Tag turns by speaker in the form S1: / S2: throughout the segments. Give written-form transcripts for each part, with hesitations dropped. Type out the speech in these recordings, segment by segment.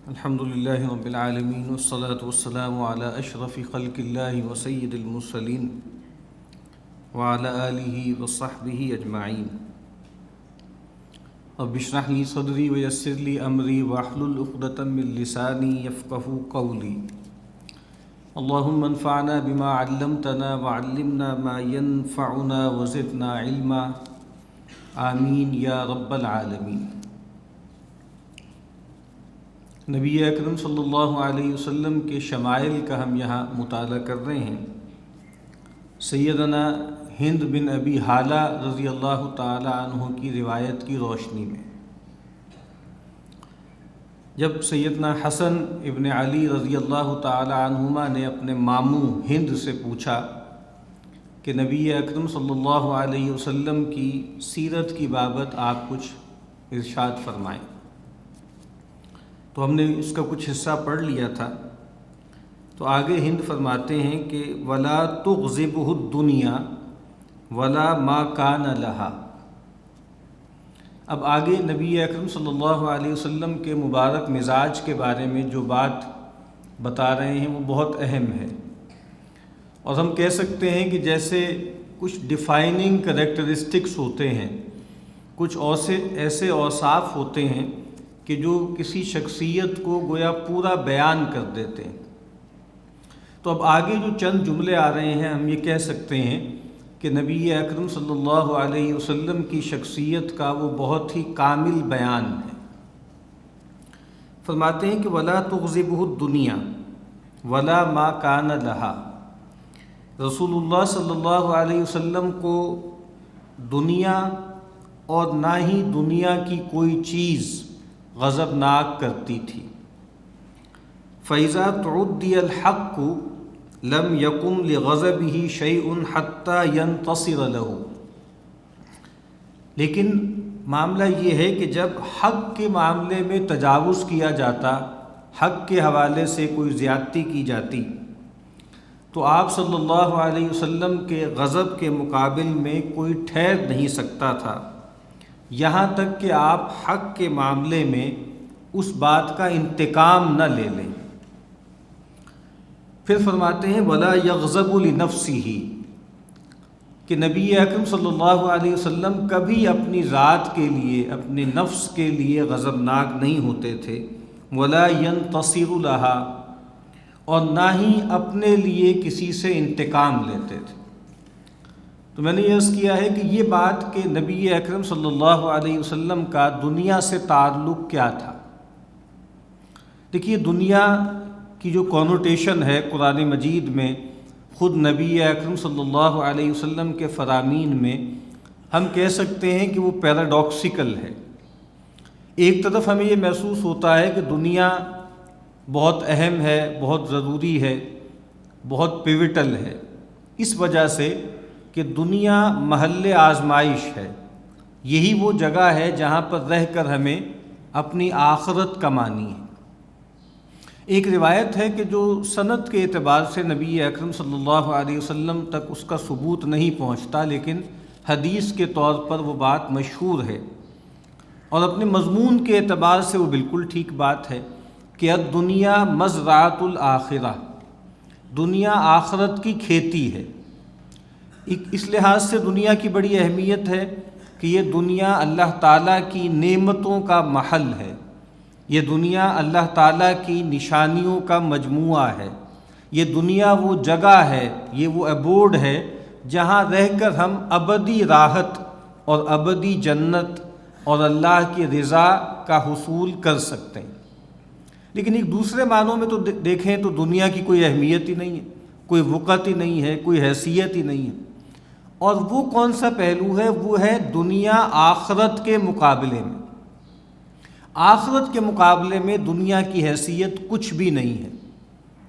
S1: الحمد لله رب العالمين والصلاة والسلام على أشرف خلق الله وسيد المرسلين وعلى آله وصحبه أجمعين. رب اشرح لي صدري ويسر لي أمري واحلل عقدة من لساني يفقهوا قولي. اللهم انفعنا بما علمتنا وعلمنا ما ينفعنا وزدنا علما. آمین یا رب العالمین. نبی اکرم صلی اللہ علیہ وسلم کے شمائل کا ہم یہاں مطالعہ کر رہے ہیں. سیدنا ہند بن ابی حالہ رضی اللہ تعالی عنہ کی روایت کی روشنی میں جب سیدنا حسن ابن علی رضی اللہ تعالی عنہما نے اپنے ماموں ہند سے پوچھا کہ نبی اکرم صلی اللہ علیہ وسلم کی سیرت کی بابت آپ کچھ ارشاد فرمائیں، تو ہم نے اس کا کچھ حصہ پڑھ لیا تھا. تو آگے ہند فرماتے ہیں کہ ولا تغضبہ الدنیا ولا ما کان لہا. اب آگے نبی اکرم صلی اللہ علیہ وسلم کے مبارک مزاج کے بارے میں جو بات بتا رہے ہیں وہ بہت اہم ہے، اور ہم کہہ سکتے ہیں کہ جیسے کچھ ڈیفائننگ کریکٹرسٹکس ہوتے ہیں، کچھ ایسے اوصاف ہوتے ہیں کہ جو کسی شخصیت کو گویا پورا بیان کر دیتے ہیں. تو اب آگے جو چند جملے آ رہے ہیں ہم یہ کہہ سکتے ہیں کہ نبی اکرم صلی اللہ علیہ وسلم کی شخصیت کا وہ بہت ہی کامل بیان ہے. فرماتے ہیں کہ ولا تغضبہ الدنیا ولا ما کان لہا. رسول اللہ صلی اللہ علیہ وسلم کو دنیا اور نہ ہی دنیا کی کوئی چیز غضبناک کرتی تھی. فَإِذَا تُعُدِّيَ الْحَقُّ لَمْ يَقُمْ لِغَضَبِهِ شَيْءٌ حَتَّى يَنْتَصِرَ لَهُ. لیکن معاملہ یہ ہے کہ جب حق کے معاملے میں تجاوز کیا جاتا، حق کے حوالے سے کوئی زیادتی کی جاتی، تو آپ صلی اللہ علیہ وسلم کے غضب کے مقابل میں کوئی ٹھہر نہیں سکتا تھا، یہاں تک کہ آپ حق کے معاملے میں اس بات کا انتقام نہ لے لیں. پھر فرماتے ہیں ولا یغضب لنفسہ، کہ نبی اکرم صلی اللہ علیہ وسلم کبھی اپنی ذات کے لیے، اپنے نفس کے لیے غضبناک نہیں ہوتے تھے. ولا ینتصر لہا، اور نہ ہی اپنے لیے کسی سے انتقام لیتے تھے. تو میں نے یہ عرض کیا ہے کہ یہ بات کہ نبی اکرم صلی اللہ علیہ وسلم کا دنیا سے تعلق کیا تھا. دیکھیے، دنیا کی جو کونوٹیشن ہے قرآن مجید میں، خود نبی اکرم صلی اللہ علیہ وسلم کے فرامین میں ہم کہہ سکتے ہیں کہ وہ پیراڈاکسیکل ہے. ایک طرف ہمیں یہ محسوس ہوتا ہے کہ دنیا بہت اہم ہے، بہت ضروری ہے، بہت پیوٹل ہے، اس وجہ سے کہ دنیا محل آزمائش ہے. یہی وہ جگہ ہے جہاں پر رہ کر ہمیں اپنی آخرت کمانی ہے. ایک روایت ہے کہ جو سند کے اعتبار سے نبی اکرم صلی اللہ علیہ وسلم تک اس کا ثبوت نہیں پہنچتا، لیکن حدیث کے طور پر وہ بات مشہور ہے، اور اپنے مضمون کے اعتبار سے وہ بالکل ٹھیک بات ہے کہ الدنیا مزرعۃ الآخرہ، دنیا آخرت کی کھیتی ہے. اس لحاظ سے دنیا کی بڑی اہمیت ہے کہ یہ دنیا اللہ تعالیٰ کی نعمتوں کا محل ہے، یہ دنیا اللہ تعالیٰ کی نشانیوں کا مجموعہ ہے، یہ دنیا وہ جگہ ہے، یہ وہ ایبورڈ ہے جہاں رہ کر ہم ابدی راحت اور ابدی جنت اور اللہ کی رضا کا حصول کر سکتے ہیں. لیکن ایک دوسرے معنوں میں تو دیکھیں تو دنیا کی کوئی اہمیت ہی نہیں ہے، کوئی وقت ہی نہیں ہے، کوئی حیثیت ہی نہیں ہے. اور وہ کون سا پہلو ہے؟ وہ ہے دنیا آخرت کے مقابلے میں. آخرت کے مقابلے میں دنیا کی حیثیت کچھ بھی نہیں ہے.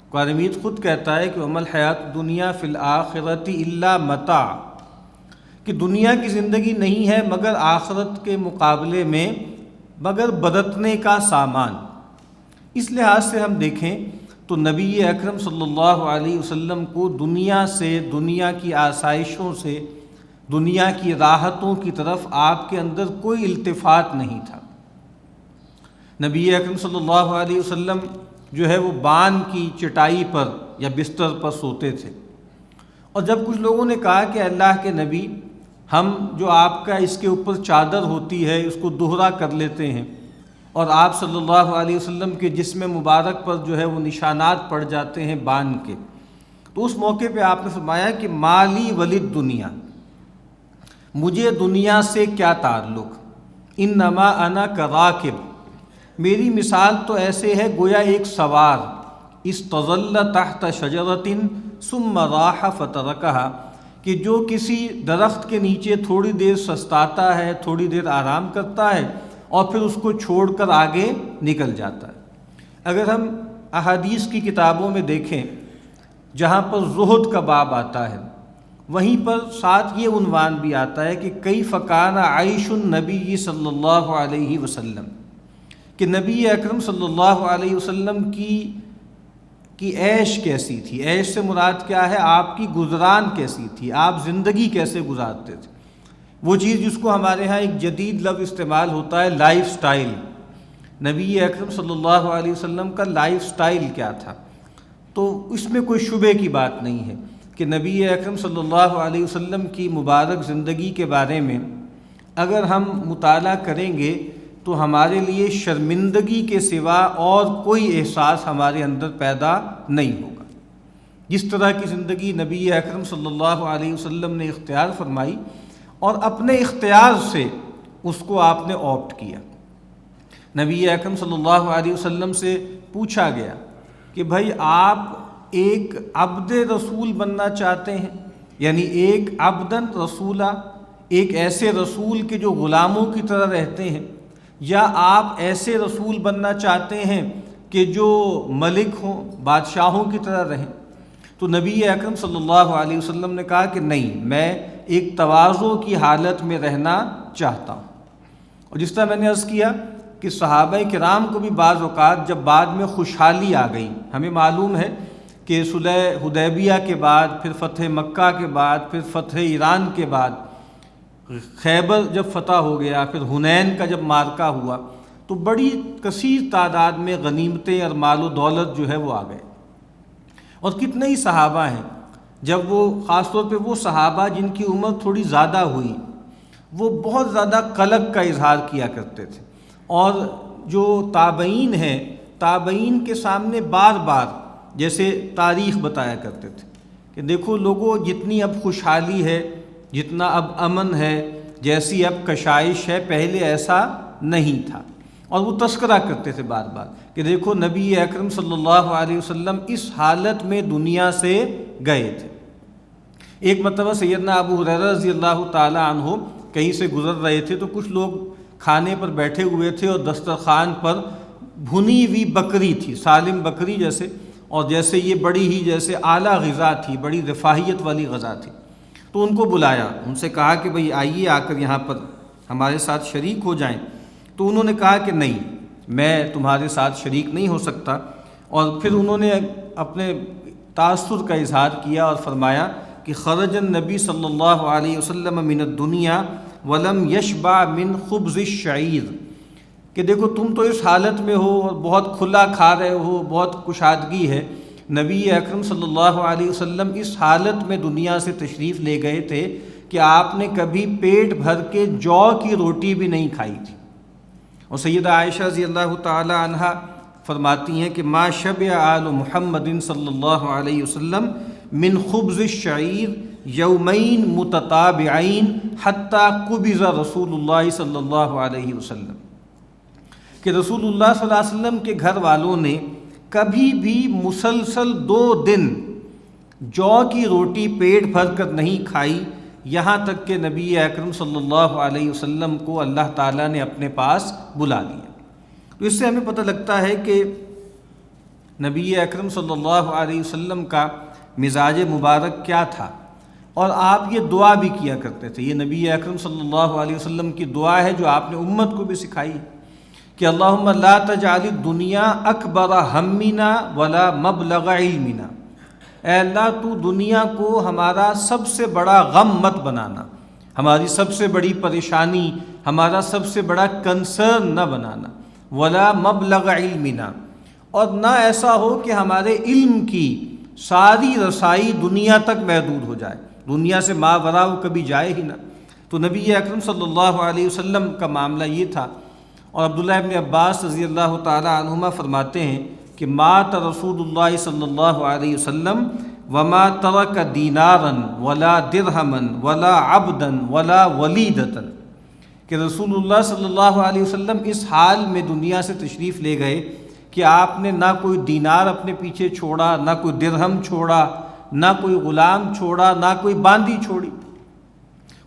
S1: قرآن مجید خود کہتا ہے کہ وَمَا الْحَيَاةُ الدُّنْيَا فِي الْآخِرَةِ إِلَّا مَتَاعٌ، کہ دنیا کی زندگی نہیں ہے مگر آخرت کے مقابلے میں مگر برتنے کا سامان. اس لحاظ سے ہم دیکھیں تو نبی اکرم صلی اللہ علیہ وسلم کو دنیا سے، دنیا کی آسائشوں سے، دنیا کی راحتوں کی طرف آپ کے اندر کوئی التفات نہیں تھا. نبی اکرم صلی اللہ علیہ وسلم جو ہے وہ بان کی چٹائی پر یا بستر پر سوتے تھے، اور جب کچھ لوگوں نے کہا کہ اللہ کے نبی، ہم جو آپ کا اس کے اوپر چادر ہوتی ہے اس کو دوہرا کر لیتے ہیں، اور آپ صلی اللہ علیہ وسلم کے جسم مبارک پر جو ہے وہ نشانات پڑ جاتے ہیں بان کے، تو اس موقع پہ آپ نے فرمایا کہ مالی ولد دنیا، مجھے دنیا سے کیا تعلق، انما انا کراکب، میری مثال تو ایسے ہے گویا ایک سوار، استظل تحت شجرۃ ثم راح فترکہا، کہ جو کسی درخت کے نیچے تھوڑی دیر سستاتا ہے، تھوڑی دیر آرام کرتا ہے اور پھر اس کو چھوڑ کر آگے نکل جاتا ہے۔ اگر ہم احادیث کی کتابوں میں دیکھیں جہاں پر زہد کا باب آتا ہے، وہیں پر ساتھ یہ عنوان بھی آتا ہے کہ کیف کان عیش النبی صلی اللہ علیہ وسلم، کہ نبی اکرم صلی اللہ علیہ وسلم کی عیش کیسی تھی۔ عیش سے مراد کیا ہے؟ آپ کی گزران کیسی تھی، آپ زندگی کیسے گزارتے تھے۔ وہ چیز جس کو ہمارے ہاں ایک جدید لفظ استعمال ہوتا ہے لائف سٹائل، نبی اکرم صلی اللہ علیہ وسلم کا لائف سٹائل کیا تھا؟ تو اس میں کوئی شبے کی بات نہیں ہے کہ نبی اکرم صلی اللہ علیہ وسلم کی مبارک زندگی کے بارے میں اگر ہم مطالعہ کریں گے تو ہمارے لیے شرمندگی کے سوا اور کوئی احساس ہمارے اندر پیدا نہیں ہوگا۔ جس طرح کی زندگی نبی اکرم صلی اللہ علیہ وسلم نے اختیار فرمائی اور اپنے اختیار سے اس کو آپ نے آپٹ کیا۔ نبی اکرم صلی اللہ علیہ وسلم سے پوچھا گیا کہ بھائی آپ ایک عبد رسول بننا چاہتے ہیں، یعنی ایک عبدن رسولہ، ایک ایسے رسول کے جو غلاموں کی طرح رہتے ہیں، یا آپ ایسے رسول بننا چاہتے ہیں کہ جو ملک ہوں، بادشاہوں کی طرح رہیں؟ تو نبی اکرم صلی اللہ علیہ وسلم نے کہا کہ نہیں، میں ایک تواضع کی حالت میں رہنا چاہتا ہوں۔ اور جس طرح میں نے عرض کیا کہ صحابہ کرام کو بھی بعض اوقات جب بعد میں خوشحالی آ گئی، ہمیں معلوم ہے کہ صلح حدیبیہ کے بعد، پھر فتح مکہ کے بعد، پھر فتح ایران کے بعد، خیبر جب فتح ہو گیا، پھر حنین کا جب معرکہ ہوا، تو بڑی کثیر تعداد میں غنیمتیں اور مال و دولت جو ہے وہ آ گئے۔ اور کتنے ہی صحابہ ہیں جب وہ، خاص طور پہ وہ صحابہ جن کی عمر تھوڑی زیادہ ہوئی، وہ بہت زیادہ قلق کا اظہار کیا کرتے تھے، اور جو تابعین ہیں، تابعین کے سامنے بار بار جیسے تاریخ بتایا کرتے تھے کہ دیکھو لوگوں، جتنی اب خوشحالی ہے، جتنا اب امن ہے، جیسی اب کشائش ہے، پہلے ایسا نہیں تھا۔ اور وہ تذکرہ کرتے تھے بار بار کہ دیکھو نبی اکرم صلی اللہ علیہ وسلم اس حالت میں دنیا سے گئے تھے۔ ایک مرتبہ سیدنا ابو ہریرہ رضی اللہ تعالی عنہ کہیں سے گزر رہے تھے، تو کچھ لوگ کھانے پر بیٹھے ہوئے تھے اور دسترخوان پر بھنی ہوئی بکری تھی، سالم بکری جیسے، اور جیسے یہ بڑی ہی جیسے اعلیٰ غذا تھی، بڑی رفاہیت والی غذا تھی۔ تو ان کو بلایا، ان سے کہا کہ بھئی آئیے، آ کر یہاں پر ہمارے ساتھ شریک ہو جائیں۔ تو انہوں نے کہا کہ نہیں، میں تمہارے ساتھ شریک نہیں ہو سکتا۔ اور پھر انہوں نے اپنے تاثر کا اظہار کیا اور فرمایا کہ خرج النبی صلی اللہ علیہ وسلم من الدنیا ولم یشبع من خبز الشعیر، کہ دیکھو تم تو اس حالت میں ہو اور بہت کھلا کھا رہے ہو، بہت کشادگی ہے۔ نبی اکرم صلی اللہ علیہ وسلم اس حالت میں دنیا سے تشریف لے گئے تھے کہ آپ نے کبھی پیٹ بھر کے جو کی روٹی بھی نہیں کھائی تھی۔ اور سیدہ عائشہ رضی اللہ تعالی عنہا فرماتی ہیں کہ ما شبع آل محمد صلی اللہ علیہ وسلم من خبز الشعیر یومین متتابعین حتی قبض رسول اللہ صلی اللہ علیہ وسلم، کہ رسول اللہ صلی اللہ علیہ وسلم کے گھر والوں نے کبھی بھی مسلسل 2 دن جو کی روٹی پیٹ بھر کر نہیں کھائی، یہاں تک کہ نبی اکرم صلی اللہ علیہ وسلم کو اللہ تعالیٰ نے اپنے پاس بلا لیا۔ تو اس سے ہمیں پتہ لگتا ہے کہ نبی اکرم صلی اللہ علیہ وسلم کا مزاج مبارک کیا تھا، اور آپ یہ دعا بھی کیا کرتے تھے۔ یہ نبی اکرم صلی اللہ علیہ وسلم کی دعا ہے جو آپ نے امت کو بھی سکھائی کہ اللہم لا تجعل الدنیا اکبر ہمنا ولا مبلغ علمنا، اے اللہ تو دنیا کو ہمارا سب سے بڑا غم مت بنانا، ہماری سب سے بڑی پریشانی، ہمارا سب سے بڑا کنسرن نہ بنانا، ولا مبلغ علمنا، اور نہ ایسا ہو کہ ہمارے علم کی ساری رسائی دنیا تک محدود ہو جائے، دنیا سے ماوراء وہ کبھی جائے ہی نہ۔ تو نبی اکرم صلی اللہ علیہ وسلم کا معاملہ یہ تھا۔ اور عبداللہ ابن عباس رضی اللہ تعالی عنہما فرماتے ہیں کہ مات رسول اللہ صلی اللہ علیہ وسلم وما ترک دینارا ولا درہما ولا عبدا ولا ولیدتا، کہ رسول اللہ صلی اللہ علیہ وسلم اس حال میں دنیا سے تشریف لے گئے کہ آپ نے نہ کوئی دینار اپنے پیچھے چھوڑا، نہ کوئی درہم چھوڑا، نہ کوئی غلام چھوڑا، نہ کوئی باندی چھوڑی۔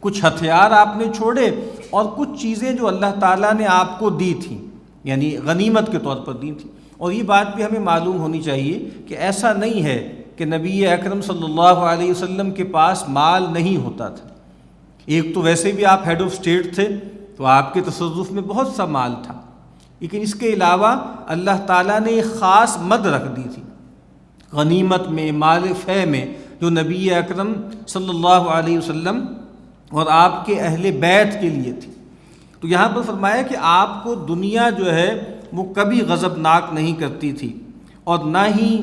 S1: کچھ ہتھیار آپ نے چھوڑے اور کچھ چیزیں جو اللہ تعالیٰ نے آپ کو دی تھیں، یعنی غنیمت کے طور پر دی تھیں۔ اور یہ بات بھی ہمیں معلوم ہونی چاہیے کہ ایسا نہیں ہے کہ نبی اکرم صلی اللہ علیہ وسلم کے پاس مال نہیں ہوتا تھا۔ ایک تو ویسے بھی آپ ہیڈ آف اسٹیٹ تھے تو آپ کے تصرف میں بہت سا مال تھا، لیکن اس کے علاوہ اللہ تعالیٰ نے ایک خاص مد رکھ دی تھی غنیمت میں، مال فے میں، جو نبی اکرم صلی اللہ علیہ وسلم اور آپ کے اہل بیت کے لیے تھی۔ تو یہاں پر فرمایا کہ آپ کو دنیا جو ہے وہ کبھی غضبناک نہیں کرتی تھی، اور نہ ہی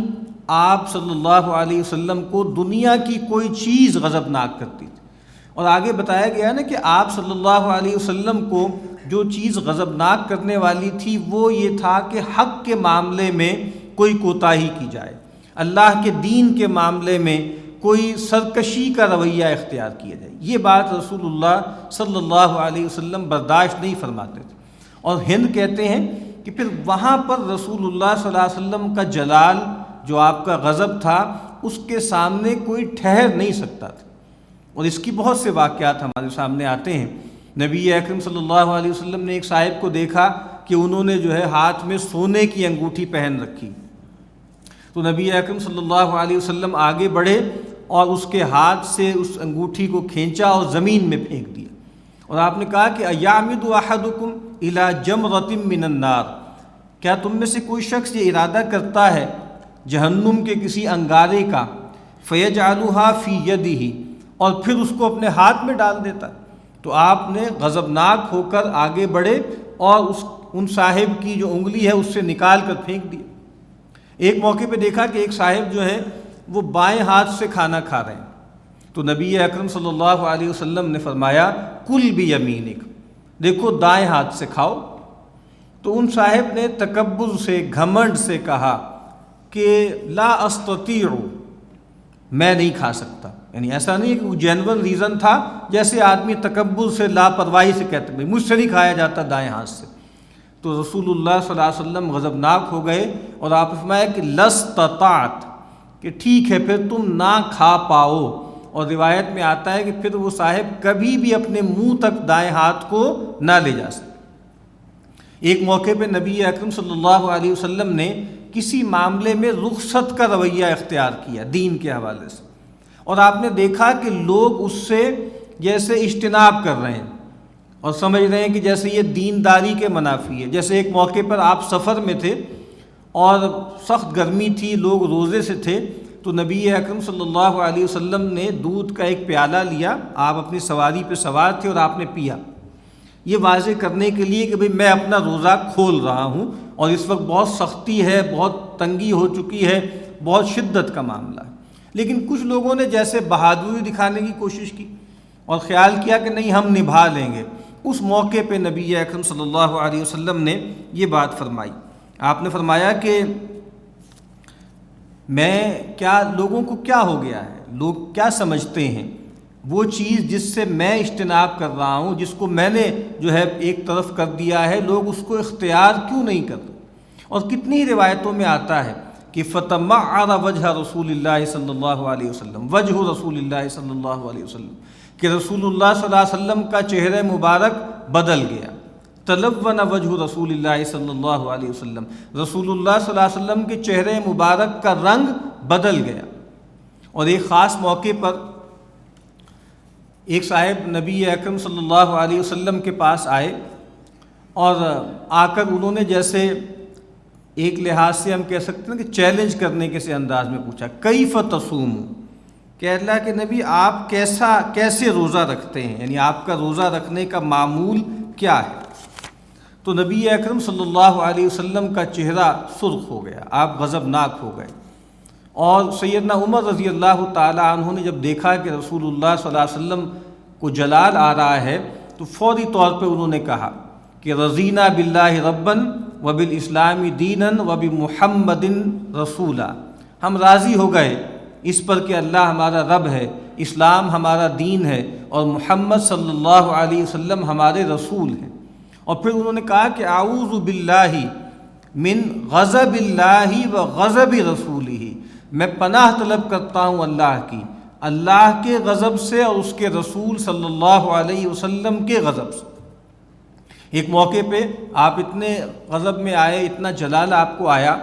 S1: آپ صلی اللہ علیہ وسلم کو دنیا کی کوئی چیز غضبناک کرتی تھی۔ اور آگے بتایا گیا نا کہ آپ صلی اللہ علیہ وسلم کو جو چیز غضبناک کرنے والی تھی وہ یہ تھا کہ حق کے معاملے میں کوئی کوتاہی کی جائے، اللہ کے دین کے معاملے میں کوئی سرکشی کا رویہ اختیار کیا جائے۔ یہ بات رسول اللہ صلی اللہ علیہ وسلم برداشت نہیں فرماتے تھے۔ اور ہند کہتے ہیں کہ پھر وہاں پر رسول اللہ صلی اللہ علیہ وسلم کا جلال، جو آپ کا غضب تھا، اس کے سامنے کوئی ٹھہر نہیں سکتا تھا۔ اور اس کی بہت سے واقعات ہمارے سامنے آتے ہیں۔ نبی اکرم صلی اللہ علیہ وسلم نے ایک صاحب کو دیکھا کہ انہوں نے جو ہے ہاتھ میں سونے کی انگوٹھی پہن رکھی، تو نبی اکرم صلی اللہ علیہ وسلم آگے بڑھے اور اس کے ہاتھ سے اس انگوٹھی کو کھینچا اور زمین میں پھینک دیا، اور آپ نے کہا کہ اَیَعْمِدُ أَحَدُكُمْ إِلَى جَمْرَةٍ مِّنَ النَّارِ، کیا تم میں سے کوئی شخص یہ ارادہ کرتا ہے جہنم کے کسی انگارے کا، فَيَجْعَلُهَا فِي يَدِهِ، اور پھر اس کو اپنے ہاتھ میں ڈال دیتا؟ تو آپ نے غضبناک ہو کر آگے بڑھے اور ان صاحب کی جو انگلی ہے اس سے نکال کر پھینک دی۔ ایک موقع پہ دیکھا کہ ایک صاحب جو ہے وہ بائیں ہاتھ سے کھانا کھا رہے ہیں، تو نبی اکرم صلی اللہ علیہ وسلم نے فرمایا کل بیمینک، دیکھو دائیں ہاتھ سے کھاؤ۔ تو ان صاحب نے تکبر سے، گھمنڈ سے کہا کہ لا استطیع، میں نہیں کھا سکتا۔ یعنی ایسا نہیں کہ وہ جینون ریزن تھا، جیسے آدمی تکبر سے، لاپرواہی سے کہتے ہیں مجھ سے نہیں کھایا جاتا دائیں ہاتھ سے۔ تو رسول اللہ صلی اللہ علیہ وسلم غضبناک ہو گئے اور آپ نے فرمایا کہ لستطعت، کہ ٹھیک ہے پھر تم نہ کھا پاؤ۔ اور روایت میں آتا ہے کہ پھر وہ صاحب کبھی بھی اپنے منہ تک دائیں ہاتھ کو نہ لے جا سکتے۔ ایک موقع پہ نبی اکرم صلی اللہ علیہ وسلم نے کسی معاملے میں رخصت کا رویہ اختیار کیا دین کے حوالے سے، اور آپ نے دیکھا کہ لوگ اس سے جیسے اجتناب کر رہے ہیں اور سمجھ رہے ہیں کہ جیسے یہ دینداری کے منافی ہے۔ جیسے ایک موقع پر آپ سفر میں تھے اور سخت گرمی تھی، لوگ روزے سے تھے، تو نبی اکرم صلی اللہ علیہ وسلم نے دودھ کا ایک پیالہ لیا، آپ اپنی سواری پہ سوار تھے اور آپ نے پیا، یہ واضح کرنے کے لیے کہ بھئی میں اپنا روزہ کھول رہا ہوں اور اس وقت بہت سختی ہے، بہت تنگی ہو چکی ہے، بہت شدت کا معاملہ ہے۔ لیکن کچھ لوگوں نے جیسے بہادری دکھانے کی کوشش کی اور خیال کیا کہ نہیں ہم نبھا لیں گے۔ اس موقع پہ نبی اکرم صلی اللہ علیہ وسلم نے یہ بات فرمائی، آپ نے فرمایا کہ میں کیا، لوگوں کو کیا ہو گیا ہے، لوگ کیا سمجھتے ہیں، وہ چیز جس سے میں اجتناب کر رہا ہوں، جس کو میں نے جو ہے ایک طرف کر دیا ہے، لوگ اس کو اختیار کیوں نہیں کرتے؟ اور کتنی روایتوں میں آتا ہے کہ فتمعر وجہ رسول اللہ صلی اللہ علیہ وسلم، وجہ رسول اللہ صلی اللہ علیہ وسلم، کہ رسول اللہ صلی اللہ علیہ وسلم کا چہرہ مبارک بدل گیا۔ تلون وجہ رسول اللہ صلی اللہ علیہ وسلم، رسول اللہ صلی اللہ علیہ وسلم کے چہرے مبارک کا رنگ بدل گیا۔ اور ایک خاص موقع پر ایک صاحب نبی اکرم صلی اللہ علیہ وسلم کے پاس آئے اور آ کر انہوں نے جیسے ایک لحاظ سے ہم کہہ سکتے ہیں کہ چیلنج کرنے کے سے انداز میں پوچھا کیف تصوم، کہ اللہ کے نبی آپ کیسے روزہ رکھتے ہیں، یعنی آپ کا روزہ رکھنے کا معمول کیا ہے؟ تو نبی اکرم صلی اللہ علیہ وسلم کا چہرہ سرخ ہو گیا، آپ غضبناک ہو گئے۔ اور سیدنا عمر رضی اللہ تعالی عنہ نے جب دیکھا کہ رسول اللہ صلی اللہ علیہ وسلم کو جلال آ رہا ہے تو فوری طور پہ انہوں نے کہا کہ رضینا باللہ ربًا وبالاسلام دینا وبمحمد رسولا، ہم راضی ہو گئے اس پر کہ اللہ ہمارا رب ہے، اسلام ہمارا دین ہے، اور محمد صلی اللہ علیہ وسلم ہمارے رسول ہیں۔ اور پھر انہوں نے کہا کہ اعوذ باللہ من غضب اللہ و غضب رسولہ، میں پناہ طلب کرتا ہوں اللہ کے غضب سے اور اس کے رسول صلی اللہ علیہ وسلم کے غضب سے۔ ایک موقع پہ آپ اتنے غضب میں آئے، اتنا جلال آپ کو آیا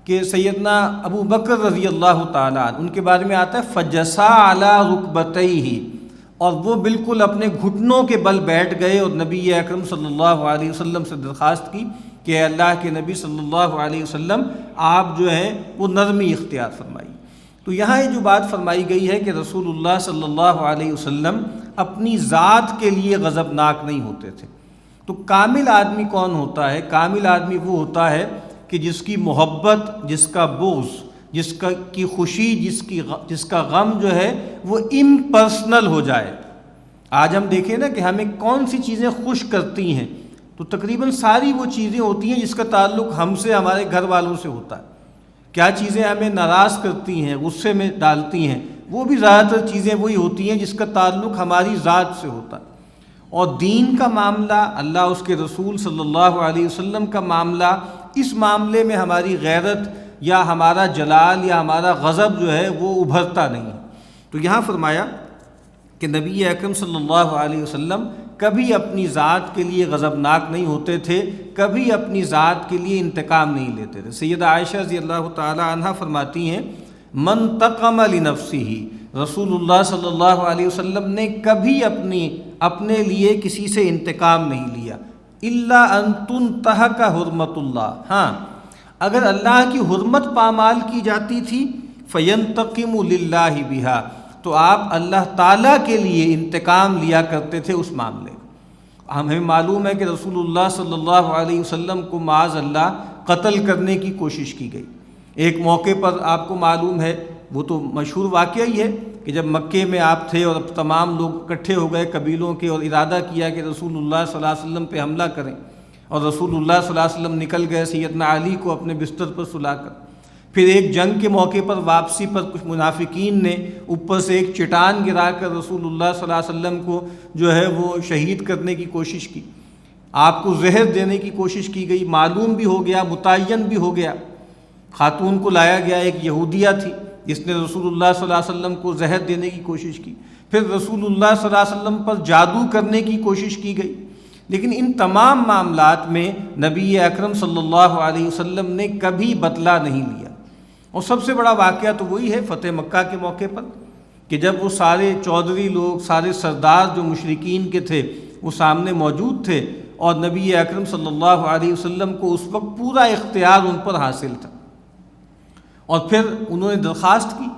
S1: کہ سیدنا ابو بکر رضی اللہ تعالیٰ عنہ، ان کے بارے میں آتا ہے فجسا علی رکبتیہ، اور وہ بالکل اپنے گھٹنوں کے بل بیٹھ گئے اور نبی اکرم صلی اللہ علیہ وسلم سے درخواست کی کہ اے اللہ کے نبی صلی اللہ علیہ وسلم آپ جو ہیں وہ نرمی اختیار فرمائی۔ تو یہاں یہ جو بات فرمائی گئی ہے کہ رسول اللہ صلی اللہ علیہ وسلم اپنی ذات کے لیے غضبناک نہیں ہوتے تھے۔ تو کامل آدمی کون ہوتا ہے؟ کامل آدمی وہ ہوتا ہے کہ جس کی محبت، جس کا بغض، کی خوشی، جس کا غم جو ہے وہ امپرسنل ہو جائے۔ آج ہم دیکھیں نا کہ ہمیں کون سی چیزیں خوش کرتی ہیں، تو تقریباً ساری وہ چیزیں ہوتی ہیں جس کا تعلق ہم سے، ہمارے گھر والوں سے ہوتا ہے۔ کیا چیزیں ہمیں ناراض کرتی ہیں، غصے میں ڈالتی ہیں، وہ بھی زیادہ تر چیزیں وہی ہوتی ہیں جس کا تعلق ہماری ذات سے ہوتا ہے۔ اور دین کا معاملہ، اللہ اس کے رسول صلی اللہ علیہ وسلم کا معاملہ، اس معاملے میں ہماری غیرت یا ہمارا جلال یا ہمارا غضب جو ہے وہ ابھرتا نہیں ہے۔ تو یہاں فرمایا کہ نبی اکرم صلی اللہ علیہ وسلم کبھی اپنی ذات کے لیے غضبناک نہیں ہوتے تھے، کبھی اپنی ذات کے لیے انتقام نہیں لیتے تھے۔ سیدہ عائشہ رضی اللہ تعالی عنہا فرماتی ہیں من تقم لنفسہ، رسول اللہ صلی اللہ علیہ وسلم نے کبھی اپنے لیے کسی سے انتقام نہیں لیا، الا ان تنتہک حرمت اللہ، ہاں اگر اللہ کی حرمت پامال کی جاتی تھی فینتقم للہ بہا، تو آپ اللہ تعالیٰ کے لیے انتقام لیا کرتے تھے اس معاملے۔ ہمیں معلوم ہے کہ رسول اللہ صلی اللہ علیہ وسلم کو معاذ اللہ قتل کرنے کی کوشش کی گئی۔ ایک موقع پر آپ کو معلوم ہے، وہ تو مشہور واقعہ ہی ہے کہ جب مکے میں آپ تھے اور اب تمام لوگ اکٹھے ہو گئے قبیلوں کے، اور ارادہ کیا کہ رسول اللہ صلی اللہ علیہ وسلم پہ حملہ کریں، اور رسول اللہ صلی اللہ علیہ وسلم نکل گئے سیدنا علی کو اپنے بستر پر سلا کر۔ پھر ایک جنگ کے موقع پر واپسی پر کچھ منافقین نے اوپر سے ایک چٹان گرا کر رسول اللہ صلی اللہ علیہ وسلم کو جو ہے وہ شہید کرنے کی کوشش کی، آپ کو زہر دینے کی کوشش کی گئی، معلوم بھی ہو گیا، متعین بھی ہو گیا۔ خاتون کو لایا گیا، ایک یہودیہ تھی جس نے رسول اللہ صلی اللہ علیہ وسلم کو زہر دینے کی کوشش کی، پھر رسول اللہ صلی اللہ علیہ وسلم پر جادو کرنے کی کوشش کی گئی۔ لیکن ان تمام معاملات میں نبی اکرم صلی اللہ علیہ وسلم نے کبھی بدلہ نہیں لیا۔ اور سب سے بڑا واقعہ تو وہی ہے فتح مکہ کے موقع پر کہ جب وہ سارے چودھری لوگ، سارے سردار جو مشرکین کے تھے وہ سامنے موجود تھے، اور نبی اکرم صلی اللہ علیہ وسلم کو اس وقت پورا اختیار ان پر حاصل تھا، اور پھر انہوں نے درخواست کی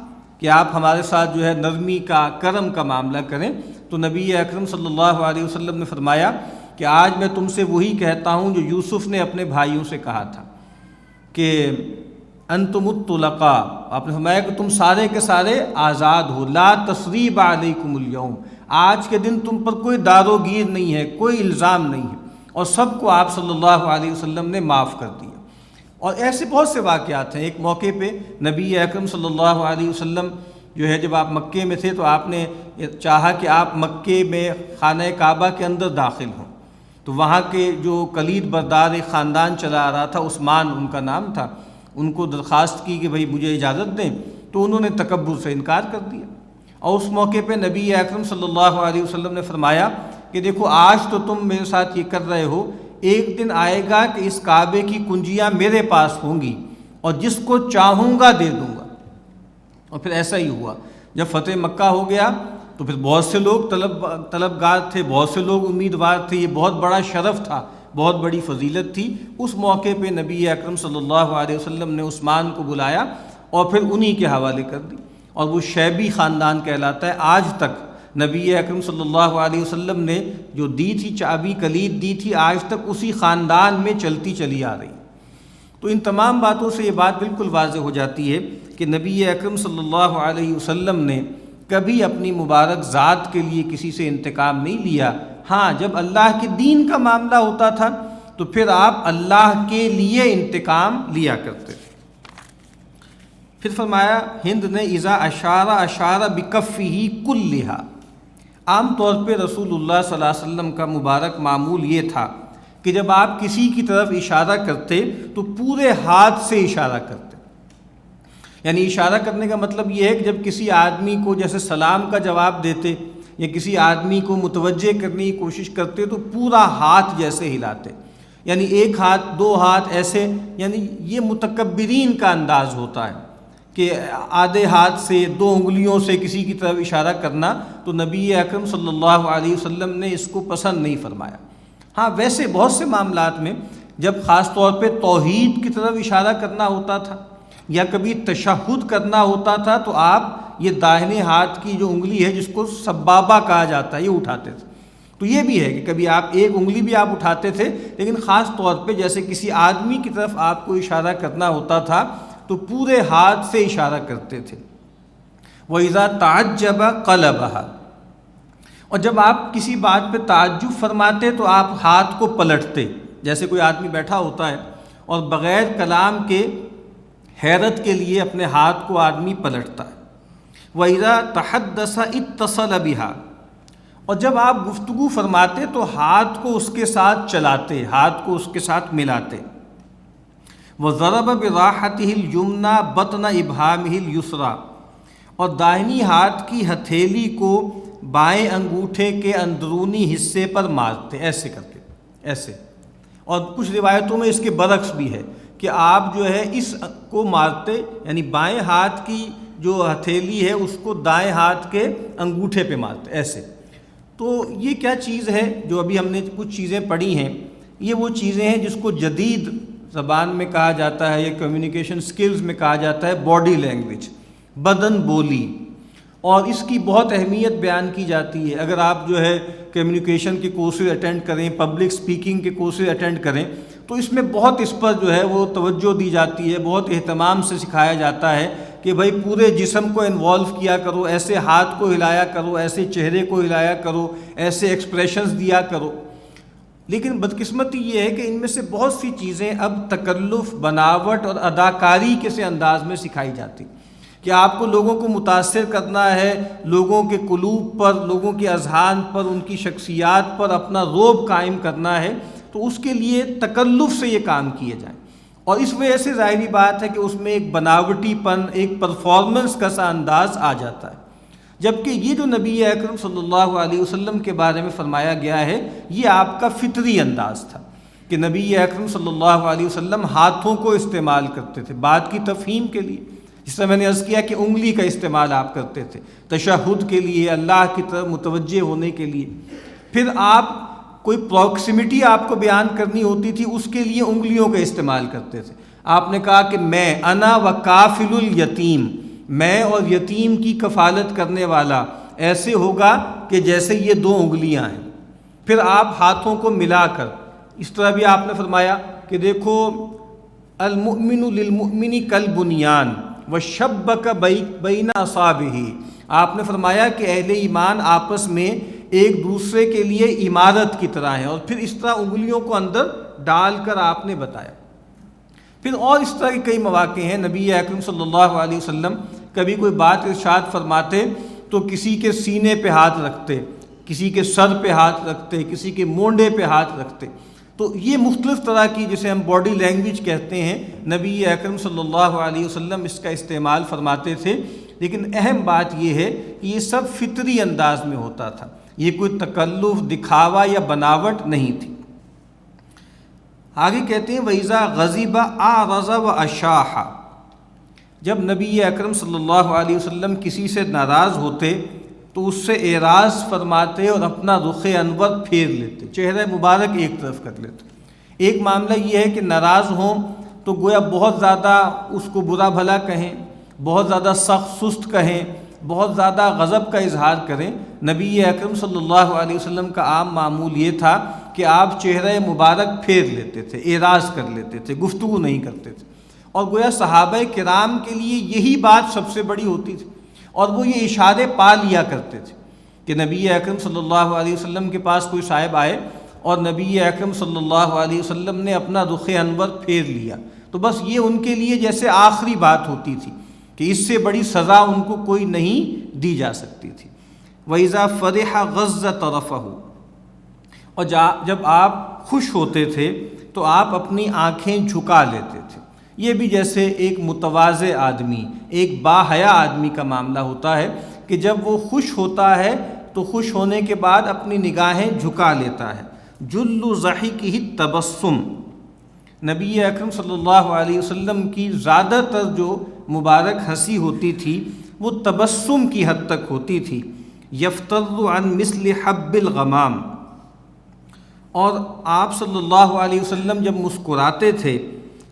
S1: کہ آپ ہمارے ساتھ جو ہے نرمی کا، کرم کا معاملہ کریں۔ تو نبی اکرم صلی اللہ علیہ وسلم نے فرمایا کہ آج میں تم سے وہی کہتا ہوں جو یوسف نے اپنے بھائیوں سے کہا تھا کہ انتم الطلقاء، آپ نے فرمایا کہ تم سارے کے سارے آزاد ہو، لا تثریب علیکم الیوم، آج کے دن تم پر کوئی دار و گیر نہیں ہے، کوئی الزام نہیں ہے، اور سب کو آپ صلی اللہ علیہ وسلم نے معاف کر دیا۔ اور ایسے بہت سے واقعات ہیں۔ ایک موقع پہ نبی اکرم صلی اللہ علیہ وسلم جو ہے جب آپ مکے میں تھے تو آپ نے چاہا کہ آپ مکے میں خانہ کعبہ کے اندر داخل ہوں، تو وہاں کے جو کلید بردار ایک خاندان چلا آ رہا تھا، عثمان ان کا نام تھا، ان کو درخواست کی کہ بھئی مجھے اجازت دیں، تو انہوں نے تکبر سے انکار کر دیا۔ اور اس موقع پہ نبی اکرم صلی اللہ علیہ وسلم نے فرمایا کہ دیکھو آج تو تم میرے ساتھ یہ کر رہے ہو، ایک دن آئے گا کہ اس کعبے کی کنجیاں میرے پاس ہوں گی اور جس کو چاہوں گا دے دوں گا۔ اور پھر ایسا ہی ہوا، جب فتح مکہ ہو گیا تو پھر بہت سے لوگ طلبگار تھے، بہت سے لوگ امیدوار تھے، یہ بہت بڑا شرف تھا، بہت بڑی فضیلت تھی۔ اس موقع پہ نبی اکرم صلی اللہ علیہ وسلم نے عثمان کو بلایا اور پھر انہی کے حوالے کر دی، اور وہ شیبی خاندان کہلاتا ہے۔ آج تک نبی اکرم صلی اللہ علیہ وسلم نے جو دی تھی چابی کلید دی تھی، آج تک اسی خاندان میں چلتی چلی آ رہی۔ تو ان تمام باتوں سے یہ بات بالکل واضح ہو جاتی ہے کہ نبی اکرم صلی اللہ علیہ وسلم نے کبھی اپنی مبارک ذات کے لیے کسی سے انتقام نہیں لیا۔ ہاں، جب اللہ کے دین کا معاملہ ہوتا تھا تو پھر آپ اللہ کے لیے انتقام لیا کرتے تھے۔ پھر فرمایا ہند نے اذا اشارہ بکفہ کلھا، عام طور پہ رسول اللہ صلی اللہ علیہ وسلم کا مبارک معمول یہ تھا کہ جب آپ کسی کی طرف اشارہ کرتے تو پورے ہاتھ سے اشارہ کرتے۔ یعنی اشارہ کرنے کا مطلب یہ ہے کہ جب کسی آدمی کو جیسے سلام کا جواب دیتے یا کسی آدمی کو متوجہ کرنے کی کوشش کرتے تو پورا ہاتھ جیسے ہلاتے، یعنی ایک ہاتھ، دو ہاتھ ایسے، یعنی یہ متکبرین کا انداز ہوتا ہے کہ آدھے ہاتھ سے، دو انگلیوں سے کسی کی طرف اشارہ کرنا، تو نبی اکرم صلی اللہ علیہ وسلم نے اس کو پسند نہیں فرمایا۔ ہاں، ویسے بہت سے معاملات میں جب خاص طور پہ توحید کی طرف اشارہ کرنا ہوتا تھا یا کبھی تشہد کرنا ہوتا تھا تو آپ یہ داہنے ہاتھ کی جو انگلی ہے جس کو سبابہ کہا جاتا ہے یہ اٹھاتے تھے۔ تو یہ بھی ہے کہ کبھی آپ ایک انگلی بھی آپ اٹھاتے تھے، لیکن خاص طور پہ جیسے کسی آدمی کی طرف آپ کو اشارہ کرنا ہوتا تھا تو پورے ہاتھ سے اشارہ کرتے تھے۔ وَإِذَا تَعَجَّبَ قَلَبَهَا، اور جب آپ کسی بات پہ تعجب فرماتے تو آپ ہاتھ کو پلٹتے، جیسے کوئی آدمی بیٹھا ہوتا ہے اور بغیر کلام کے حیرت کے لیے اپنے ہاتھ کو آدمی پلٹتا ہے۔ وَإِذَا تَحَدَّثَ اتصل بها، اور جب آپ گفتگو فرماتے تو ہاتھ کو اس کے ساتھ چلاتے، ہاتھ کو اس کے ساتھ ملاتے۔ وَضَرَبَ بِرَاحَتِهِ الْيُمْنَى بَطْنَ إِبْهَامِهِ الْيُسْرَى، اور داہنی ہاتھ کی ہتھیلی کو بائیں انگوٹھے کے اندرونی حصے پر مارتے، ایسے کر کے، ایسے۔ اور کچھ روایتوں میں اس کے برعکس بھی ہے کہ آپ جو ہے اس کو مارتے، یعنی بائیں ہاتھ کی جو ہتھیلی ہے اس کو دائیں ہاتھ کے انگوٹھے پہ مارتے، ایسے۔ تو یہ کیا چیز ہے جو ابھی ہم نے کچھ چیزیں پڑھی ہیں، یہ وہ چیزیں ہیں جس کو جدید زبان میں کہا جاتا ہے یا کمیونیکیشن سکلز میں کہا جاتا ہے باڈی لینگویج، بدن بولی، اور اس کی بہت اہمیت بیان کی جاتی ہے۔ اگر آپ جو ہے کمیونیکیشن کے کورسز اٹینڈ کریں، پبلک سپیکنگ کے کورسز اٹینڈ کریں تو اس میں بہت اس پر جو ہے وہ توجہ دی جاتی ہے، بہت اہتمام سے سکھایا جاتا ہے کہ بھائی پورے جسم کو انوالو کیا کرو، ایسے ہاتھ کو ہلایا کرو، ایسے چہرے کو ہلایا کرو، ایسے ایکسپریشنز دیا کرو۔ لیکن بدقسمتی یہ ہے کہ ان میں سے بہت سی چیزیں اب تکلف، بناوٹ اور اداکاری کے سے انداز میں سکھائی جاتی کہ آپ کو لوگوں کو متاثر کرنا ہے، لوگوں کے قلوب پر، لوگوں کے اذہان پر، ان کی شخصیات پر اپنا رعب قائم کرنا ہے، تو اس کے لیے تکلف سے یہ کام کیے جائیں، اور اس وجہ سے ظاہری بات ہے کہ اس میں ایک بناوٹی پن، ایک پرفارمنس کا سا انداز آ جاتا ہے۔ جبکہ یہ جو نبی اکرم صلی اللہ علیہ وسلم کے بارے میں فرمایا گیا ہے یہ آپ کا فطری انداز تھا کہ نبی اکرم صلی اللہ علیہ وسلم ہاتھوں کو استعمال کرتے تھے بات کی تفہیم کے لیے، جس طرح میں نے عرض کیا کہ انگلی کا استعمال آپ کرتے تھے تشہد کے لیے، اللہ کی طرف متوجہ ہونے کے لیے۔ پھر آپ کوئی پروکسیمٹی آپ کو بیان کرنی ہوتی تھی اس کے لیے انگلیوں کا استعمال کرتے تھے۔ آپ نے کہا کہ میں انا و کافل الیتیم، میں اور یتیم کی کفالت کرنے والا ایسے ہوگا کہ جیسے یہ دو انگلیاں ہیں۔ پھر آپ ہاتھوں کو ملا کر اس طرح بھی آپ نے فرمایا کہ دیکھو المؤمن للمؤمن کالبنیان وشبک بین اصابعہ، آپ نے فرمایا کہ اہل ایمان آپس میں ایک دوسرے کے لیے عمارت کی طرح ہیں، اور پھر اس طرح انگلیوں کو اندر ڈال کر آپ نے بتایا۔ پھر اور اس طرح کے کئی مواقع ہیں، نبی اکرم صلی اللہ علیہ وسلم کبھی کوئی بات ارشاد فرماتے تو کسی کے سینے پہ ہاتھ رکھتے، کسی کے سر پہ ہاتھ رکھتے، کسی کے مونڈے پہ ہاتھ رکھتے۔ تو یہ مختلف طرح کی جسے ہم باڈی لینگویج کہتے ہیں، نبی اکرم صلی اللہ علیہ وسلم اس کا استعمال فرماتے تھے، لیکن اہم بات یہ ہے کہ یہ سب فطری انداز میں ہوتا تھا، یہ کوئی تکلف، دکھاوا یا بناوٹ نہیں تھی۔ آگے کہتے ہیں وَإِذَا غَضِبَ أَعْرَضَ وَأَشَاحَ، جب نبی اکرم صلی اللہ علیہ وسلم کسی سے ناراض ہوتے تو اس سے اعراض فرماتے اور اپنا رخ انور پھیر لیتے، چہرہ مبارک ایک طرف کر لیتے۔ ایک معاملہ یہ ہے کہ ناراض ہوں تو گویا بہت زیادہ اس کو برا بھلا کہیں، بہت زیادہ سخت سست کہیں، بہت زیادہ غضب کا اظہار کریں۔ نبی اکرم صلی اللہ علیہ وسلم کا عام معمول یہ تھا کہ آپ چہرہ مبارک پھیر لیتے تھے، اعراض کر لیتے تھے، گفتگو نہیں کرتے تھے، اور گویا صحابہ کرام کے لیے یہی بات سب سے بڑی ہوتی تھی، اور وہ یہ اشارے پا لیا کرتے تھے کہ نبی اکرم صلی اللہ علیہ وسلم کے پاس کوئی صاحب آئے اور نبی اکرم صلی اللہ علیہ وسلم نے اپنا رخ انور پھیر لیا، تو بس یہ ان کے لیے جیسے آخری بات ہوتی تھی کہ اس سے بڑی سزا ان کو کوئی نہیں دی جا سکتی تھی۔ وَإِذَا فَرِحَ غَضَّ طَرَفَهُ، اور جب آپ خوش ہوتے تھے تو آپ اپنی آنکھیں جھکا لیتے تھے۔ یہ بھی جیسے ایک متواضع آدمی، ایک باحیا آدمی کا معاملہ ہوتا ہے کہ جب وہ خوش ہوتا ہے تو خوش ہونے کے بعد اپنی نگاہیں جھکا لیتا ہے۔ جُلُّ ضَحِكِهِ التَّبَسُّمُ، نبی اکرم صلی اللہ علیہ وسلم کی زیادہ تر جو مبارک ہنسی ہوتی تھی وہ تبسم کی حد تک ہوتی تھی۔ یفتر عن مثل حب الغمام، اور آپ صلی اللہ علیہ وسلم جب مسکراتے تھے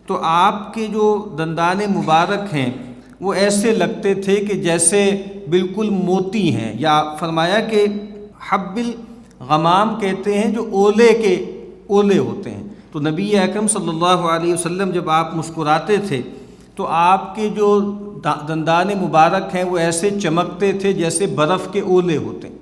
S1: تو آپ کے جو دندان مبارک ہیں وہ ایسے لگتے تھے کہ جیسے بالکل موتی ہیں، یا فرمایا کہ حب الغمام کہتے ہیں جو اولے کے اولے ہوتے ہیں۔ تو نبی اکرم صلی اللہ علیہ وسلم جب آپ مسکراتے تھے تو آپ کے جو دندان مبارک ہیں وہ ایسے چمکتے تھے جیسے برف کے اولے ہوتے ہیں۔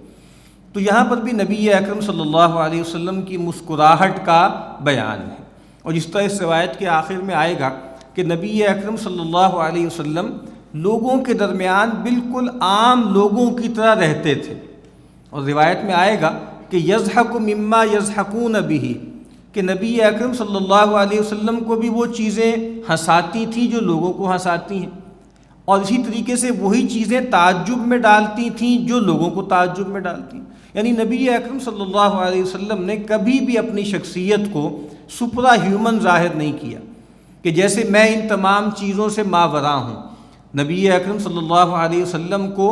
S1: تو یہاں پر بھی نبی اکرم صلی اللہ علیہ وسلم کی مسکراہٹ کا بیان ہے، اور جس طرح اس روایت کے آخر میں آئے گا کہ نبی اکرم صلی اللہ علیہ وسلم لوگوں کے درمیان بالکل عام لوگوں کی طرح رہتے تھے، اور روایت میں آئے گا کہ یضحک مما یضحکون بہ، کہ نبی اکرم صلی اللہ علیہ وسلم کو بھی وہ چیزیں ہنساتی تھیں جو لوگوں کو ہنساتی ہیں، اور اسی طریقے سے وہی چیزیں تعجب میں ڈالتی تھیں جو لوگوں کو تعجب میں ڈالتی ہیں۔ یعنی نبی اکرم صلی اللہ علیہ وسلم نے کبھی بھی اپنی شخصیت کو سپرا ہیومن ظاہر نہیں کیا کہ جیسے میں ان تمام چیزوں سے ماوراء ہوں۔ نبی اکرم صلی اللہ علیہ وسلم کو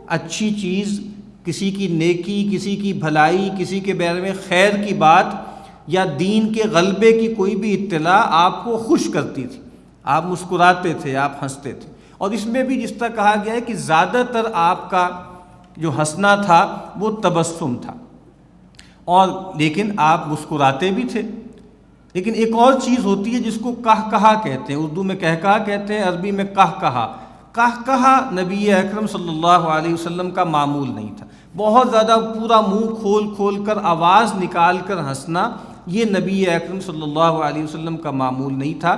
S1: اچھی چیز، کسی کی نیکی، کسی کی بھلائی، کسی کے بارے میں خیر کی بات یا دین کے غلبے کی کوئی بھی اطلاع آپ کو خوش کرتی تھی، آپ مسکراتے تھے، آپ ہنستے تھے، اور اس میں بھی جس طرح کہا گیا ہے کہ زیادہ تر آپ کا جو ہنسنا تھا وہ تبسم تھا، اور لیکن آپ مسکراتے بھی تھے۔ لیکن ایک اور چیز ہوتی ہے جس کو قہقہا کہتے ہیں، اردو میں قہقہا کہتے ہیں، عربی میں قہقہا۔ قہقہا نبی اکرم صلی اللہ علیہ وسلم کا معمول نہیں تھا، بہت زیادہ پورا منہ کھول کھول کر آواز نکال کر ہنسنا یہ نبی اکرم صلی اللہ علیہ وسلم کا معمول نہیں تھا۔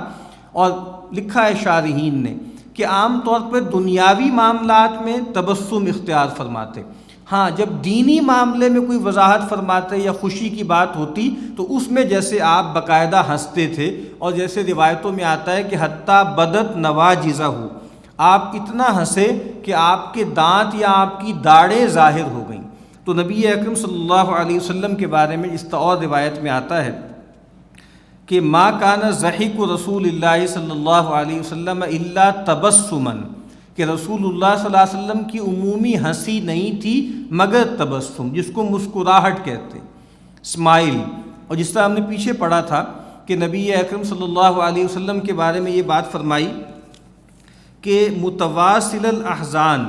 S1: اور لکھا ہے شارحین نے کہ عام طور پر دنیاوی معاملات میں تبسم اختیار فرماتے، ہاں جب دینی معاملے میں کوئی وضاحت فرماتے یا خوشی کی بات ہوتی تو اس میں جیسے آپ باقاعدہ ہنستے تھے، اور جیسے روایتوں میں آتا ہے کہ حتیٰ بدت نواجزہ، آپ اتنا ہنسے کہ آپ کے دانت یا آپ کی داڑھیں ظاہر ہو گئیں۔ تو نبی اکرم صلی اللہ علیہ وسلم کے بارے میں اس اور روایت میں آتا ہے کہ ما کان ضحک رسول اللہ صلی اللہ علیہ وسلم الا تبسما، کہ رسول اللہ صلی اللہ علیہ وسلم کی عمومی ہنسی نہیں تھی مگر تبسم، جس کو مسکراہٹ کہتے، اسمائل۔ اور جس طرح ہم نے پیچھے پڑھا تھا کہ نبی اکرم صلی اللہ علیہ وسلم کے بارے میں یہ بات فرمائی کہ متواصل الاحزان،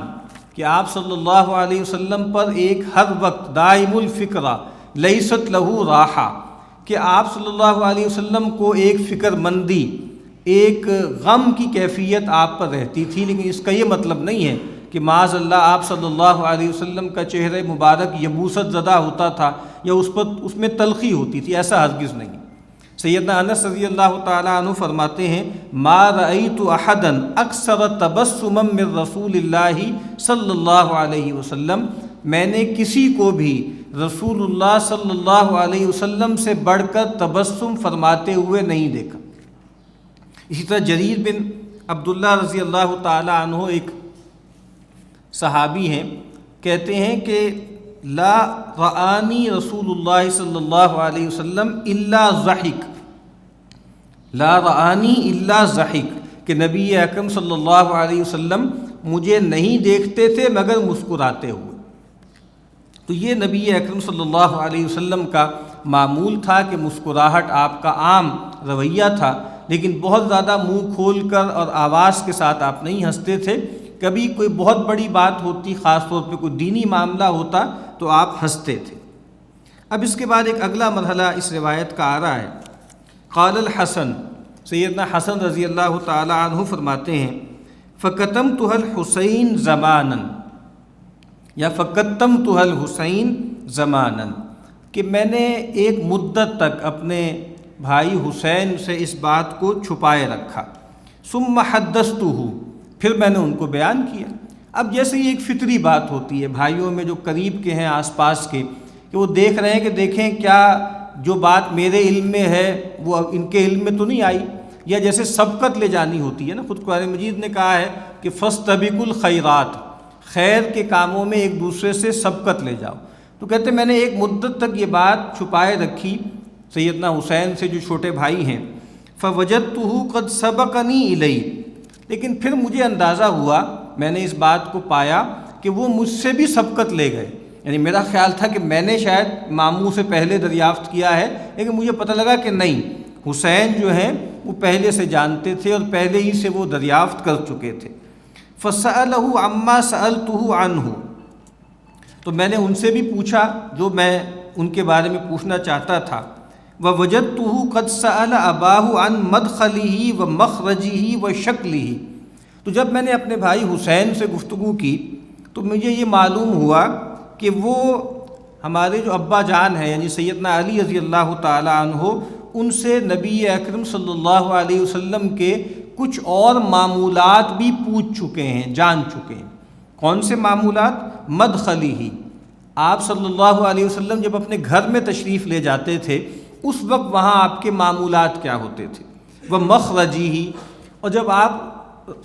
S1: کہ آپ صلی اللہ علیہ وسلم پر ایک ہر وقت دائم الفکرہ لیست لہو راحہ، کہ آپ صلی اللہ علیہ وسلم کو ایک فکر مندی، ایک غم کی کیفیت آپ پر رہتی تھی، لیکن اس کا یہ مطلب نہیں ہے کہ معاذ اللہ آپ صلی اللہ علیہ وسلم کا چہرہ مبارک یبوست زدہ ہوتا تھا یا اس میں تلخی ہوتی تھی، ایسا ہرگز نہیں۔ سیدنا انس رضی اللہ تعالیٰ عنہ فرماتے ہیں ما رأیت احدا اکثر تبسما من رسول اللہ صلی اللہ علیہ وسلم، میں نے کسی کو بھی رسول اللہ صلی اللہ علیہ وسلم سے بڑھ کر تبسم فرماتے ہوئے نہیں دیکھا۔ اسی طرح جریر بن عبداللہ رضی اللہ تعالیٰ عنہ ایک صحابی ہیں، کہتے ہیں کہ لا رآنی رسول اللہ صلی اللہ علیہ وسلم الا ضحک، لا رآنی الا ضحک، کہ نبی اکرم صلی اللہ علیہ وسلم مجھے نہیں دیکھتے تھے مگر مسکراتے ہوئے۔ تو یہ نبی اکرم صلی اللہ علیہ وسلم کا معمول تھا کہ مسکراہٹ آپ کا عام رویہ تھا، لیکن بہت زیادہ منہ کھول کر اور آواز کے ساتھ آپ نہیں ہنستے تھے، کبھی کوئی بہت بڑی بات ہوتی، خاص طور پہ کوئی دینی معاملہ ہوتا تو آپ ہنستے تھے۔ اب اس کے بعد ایک اگلا مرحلہ اس روایت کا آ رہا ہے۔ قال الحسن، سیدنا حسن رضی اللہ تعالی عنہ فرماتے ہیں فَكَتَمْتُهَا الْحُسَيْن زَمَانًا یا فَكَتَّمْتُهَا الْحُسَيْن زَمَانًا کہ میں نے ایک مدت تک اپنے بھائی حسین سے اس بات کو چھپائے رکھا۔ ثُمَّ حَدَّثْتُهُ پھر میں نے ان کو بیان کیا۔ اب جیسے یہ ایک فطری بات ہوتی ہے بھائیوں میں جو قریب کے ہیں آس پاس کے، کہ وہ دیکھ رہے ہیں کہ دیکھیں کیا جو بات میرے علم میں ہے وہ ان کے علم میں تو نہیں آئی، یا جیسے سبقت لے جانی ہوتی ہے نا، خود قرآن مجید نے کہا ہے کہ فَاسْتَبِقُوا الْخَيْرَاتِ، خیر کے کاموں میں ایک دوسرے سے سبقت لے جاؤ۔ تو کہتے میں نے ایک مدت تک یہ بات چھپائے رکھی سیدنا حسین سے جو چھوٹے بھائی ہیں۔ فَوَجَدْتُهُ قَدْ سَبَقَنِي إِلَيْهِ لیکن پھر مجھے اندازہ ہوا، میں نے اس بات کو پایا کہ وہ مجھ سے بھی سبقت لے گئے، یعنی میرا خیال تھا کہ میں نے شاید ماموں سے پہلے دریافت کیا ہے، لیکن مجھے پتہ لگا کہ نہیں، حسین جو ہیں وہ پہلے سے جانتے تھے اور پہلے ہی سے وہ دریافت کر چکے تھے۔ فَسَأَلَهُ عَمَّا سَأَلْتُهُ عَنْهُ تو میں نے ان سے بھی پوچھا جو میں ان کے بارے میں پوچھنا چاہتا تھا۔ وَوَجَدْتُهُ قَدْ سَأَلَ أَبَاهُ عَنْ مَدْخَلِهِ وَمَخْرَجِهِ وَشَكْلِهِ تو جب میں نے اپنے بھائی حسین سے گفتگو کی تو مجھے یہ معلوم ہوا کہ وہ ہمارے جو ابا جان ہیں یعنی سیدنا علی رضی اللہ تعالی عنہ، ان سے نبی اکرم صلی اللہ علیہ وسلم کے کچھ اور معمولات بھی پوچھ چکے ہیں، جان چکے ہیں۔ کون سے معمولات؟ مدخلی، آپ صلی اللہ علیہ وسلم جب اپنے گھر میں تشریف لے جاتے تھے اس وقت وہاں آپ کے معمولات کیا ہوتے تھے، وہ مخرجی ہی، اور جب آپ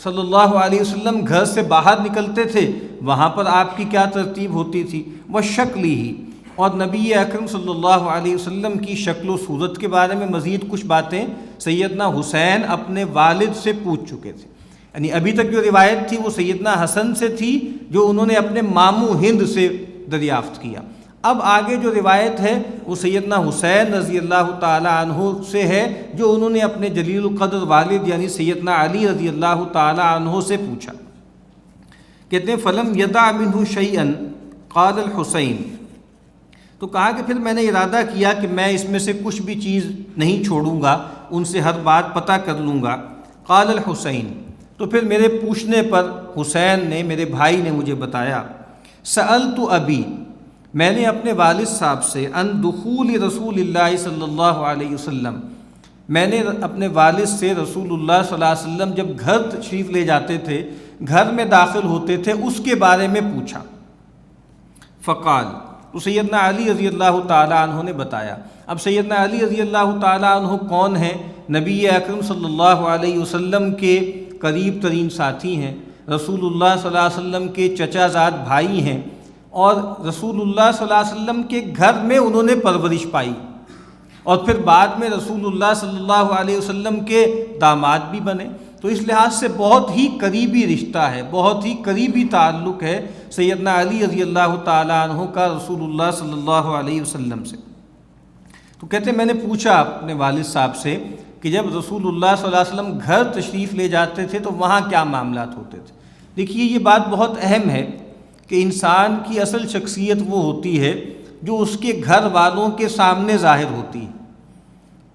S1: صلی اللہ علیہ وسلم گھر سے باہر نکلتے تھے وہاں پر آپ کی کیا ترتیب ہوتی تھی، وہ شکلی ہی، اور نبی اکرم صلی اللہ علیہ وسلم کی شکل و صورت کے بارے میں مزید کچھ باتیں سیدنا حسین اپنے والد سے پوچھ چکے تھے۔ یعنی ابھی تک جو روایت تھی وہ سیدنا حسن سے تھی جو انہوں نے اپنے ماموں ہند سے دریافت کیا، اب آگے جو روایت ہے وہ سیدنا حسین رضی اللہ تعالی عنہ سے ہے جو انہوں نے اپنے جلیل القدر والد یعنی سیدنا علی رضی اللہ تعالی عنہ سے پوچھا۔ کہتے ہیں فلم یدع منہ شیئا قال الحسین تو کہا کہ پھر میں نے ارادہ کیا کہ میں اس میں سے کچھ بھی چیز نہیں چھوڑوں گا، ان سے ہر بات پتہ کر لوں گا۔ قال الحسین تو پھر میرے پوچھنے پر حسین نے، میرے بھائی نے مجھے بتایا، سألت ابی میں نے اپنے والد صاحب سے ان دخول رسول اللہ صلی اللہ علیہ وسلم میں نے اپنے والد سے رسول اللہ صلی اللہ علیہ وسلم جب گھر تشریف لے جاتے تھے، گھر میں داخل ہوتے تھے، اس کے بارے میں پوچھا۔ فقال تو سیدنا علی رضی اللہ تعالی عنہ نے بتایا۔ اب سیدنا علی رضی اللہ تعالی عنہ کون ہیں؟ نبی اکرم صلی اللہ علیہ وسلم کے قریب ترین ساتھی ہیں، رسول اللہ صلی اللہ علیہ وسلم کے چچا زاد بھائی ہیں، اور رسول اللہ صلی اللہ علیہ وسلم کے گھر میں انہوں نے پرورش پائی، اور پھر بعد میں رسول اللہ صلی اللہ علیہ وسلم کے داماد بھی بنے، تو اس لحاظ سے بہت ہی قریبی رشتہ ہے، بہت ہی قریبی تعلق ہے سیدنا علی رضی اللہ تعالی عنہ کا رسول اللہ صلی اللہ علیہ وسلم سے۔ تو کہتے ہیں میں نے پوچھا اپنے والد صاحب سے کہ جب رسول اللہ صلی اللہ علیہ وسلم گھر تشریف لے جاتے تھے تو وہاں کیا معاملات ہوتے تھے۔ دیکھیے یہ بات بہت اہم ہے کہ انسان کی اصل شخصیت وہ ہوتی ہے جو اس کے گھر والوں کے سامنے ظاہر ہوتی ہے۔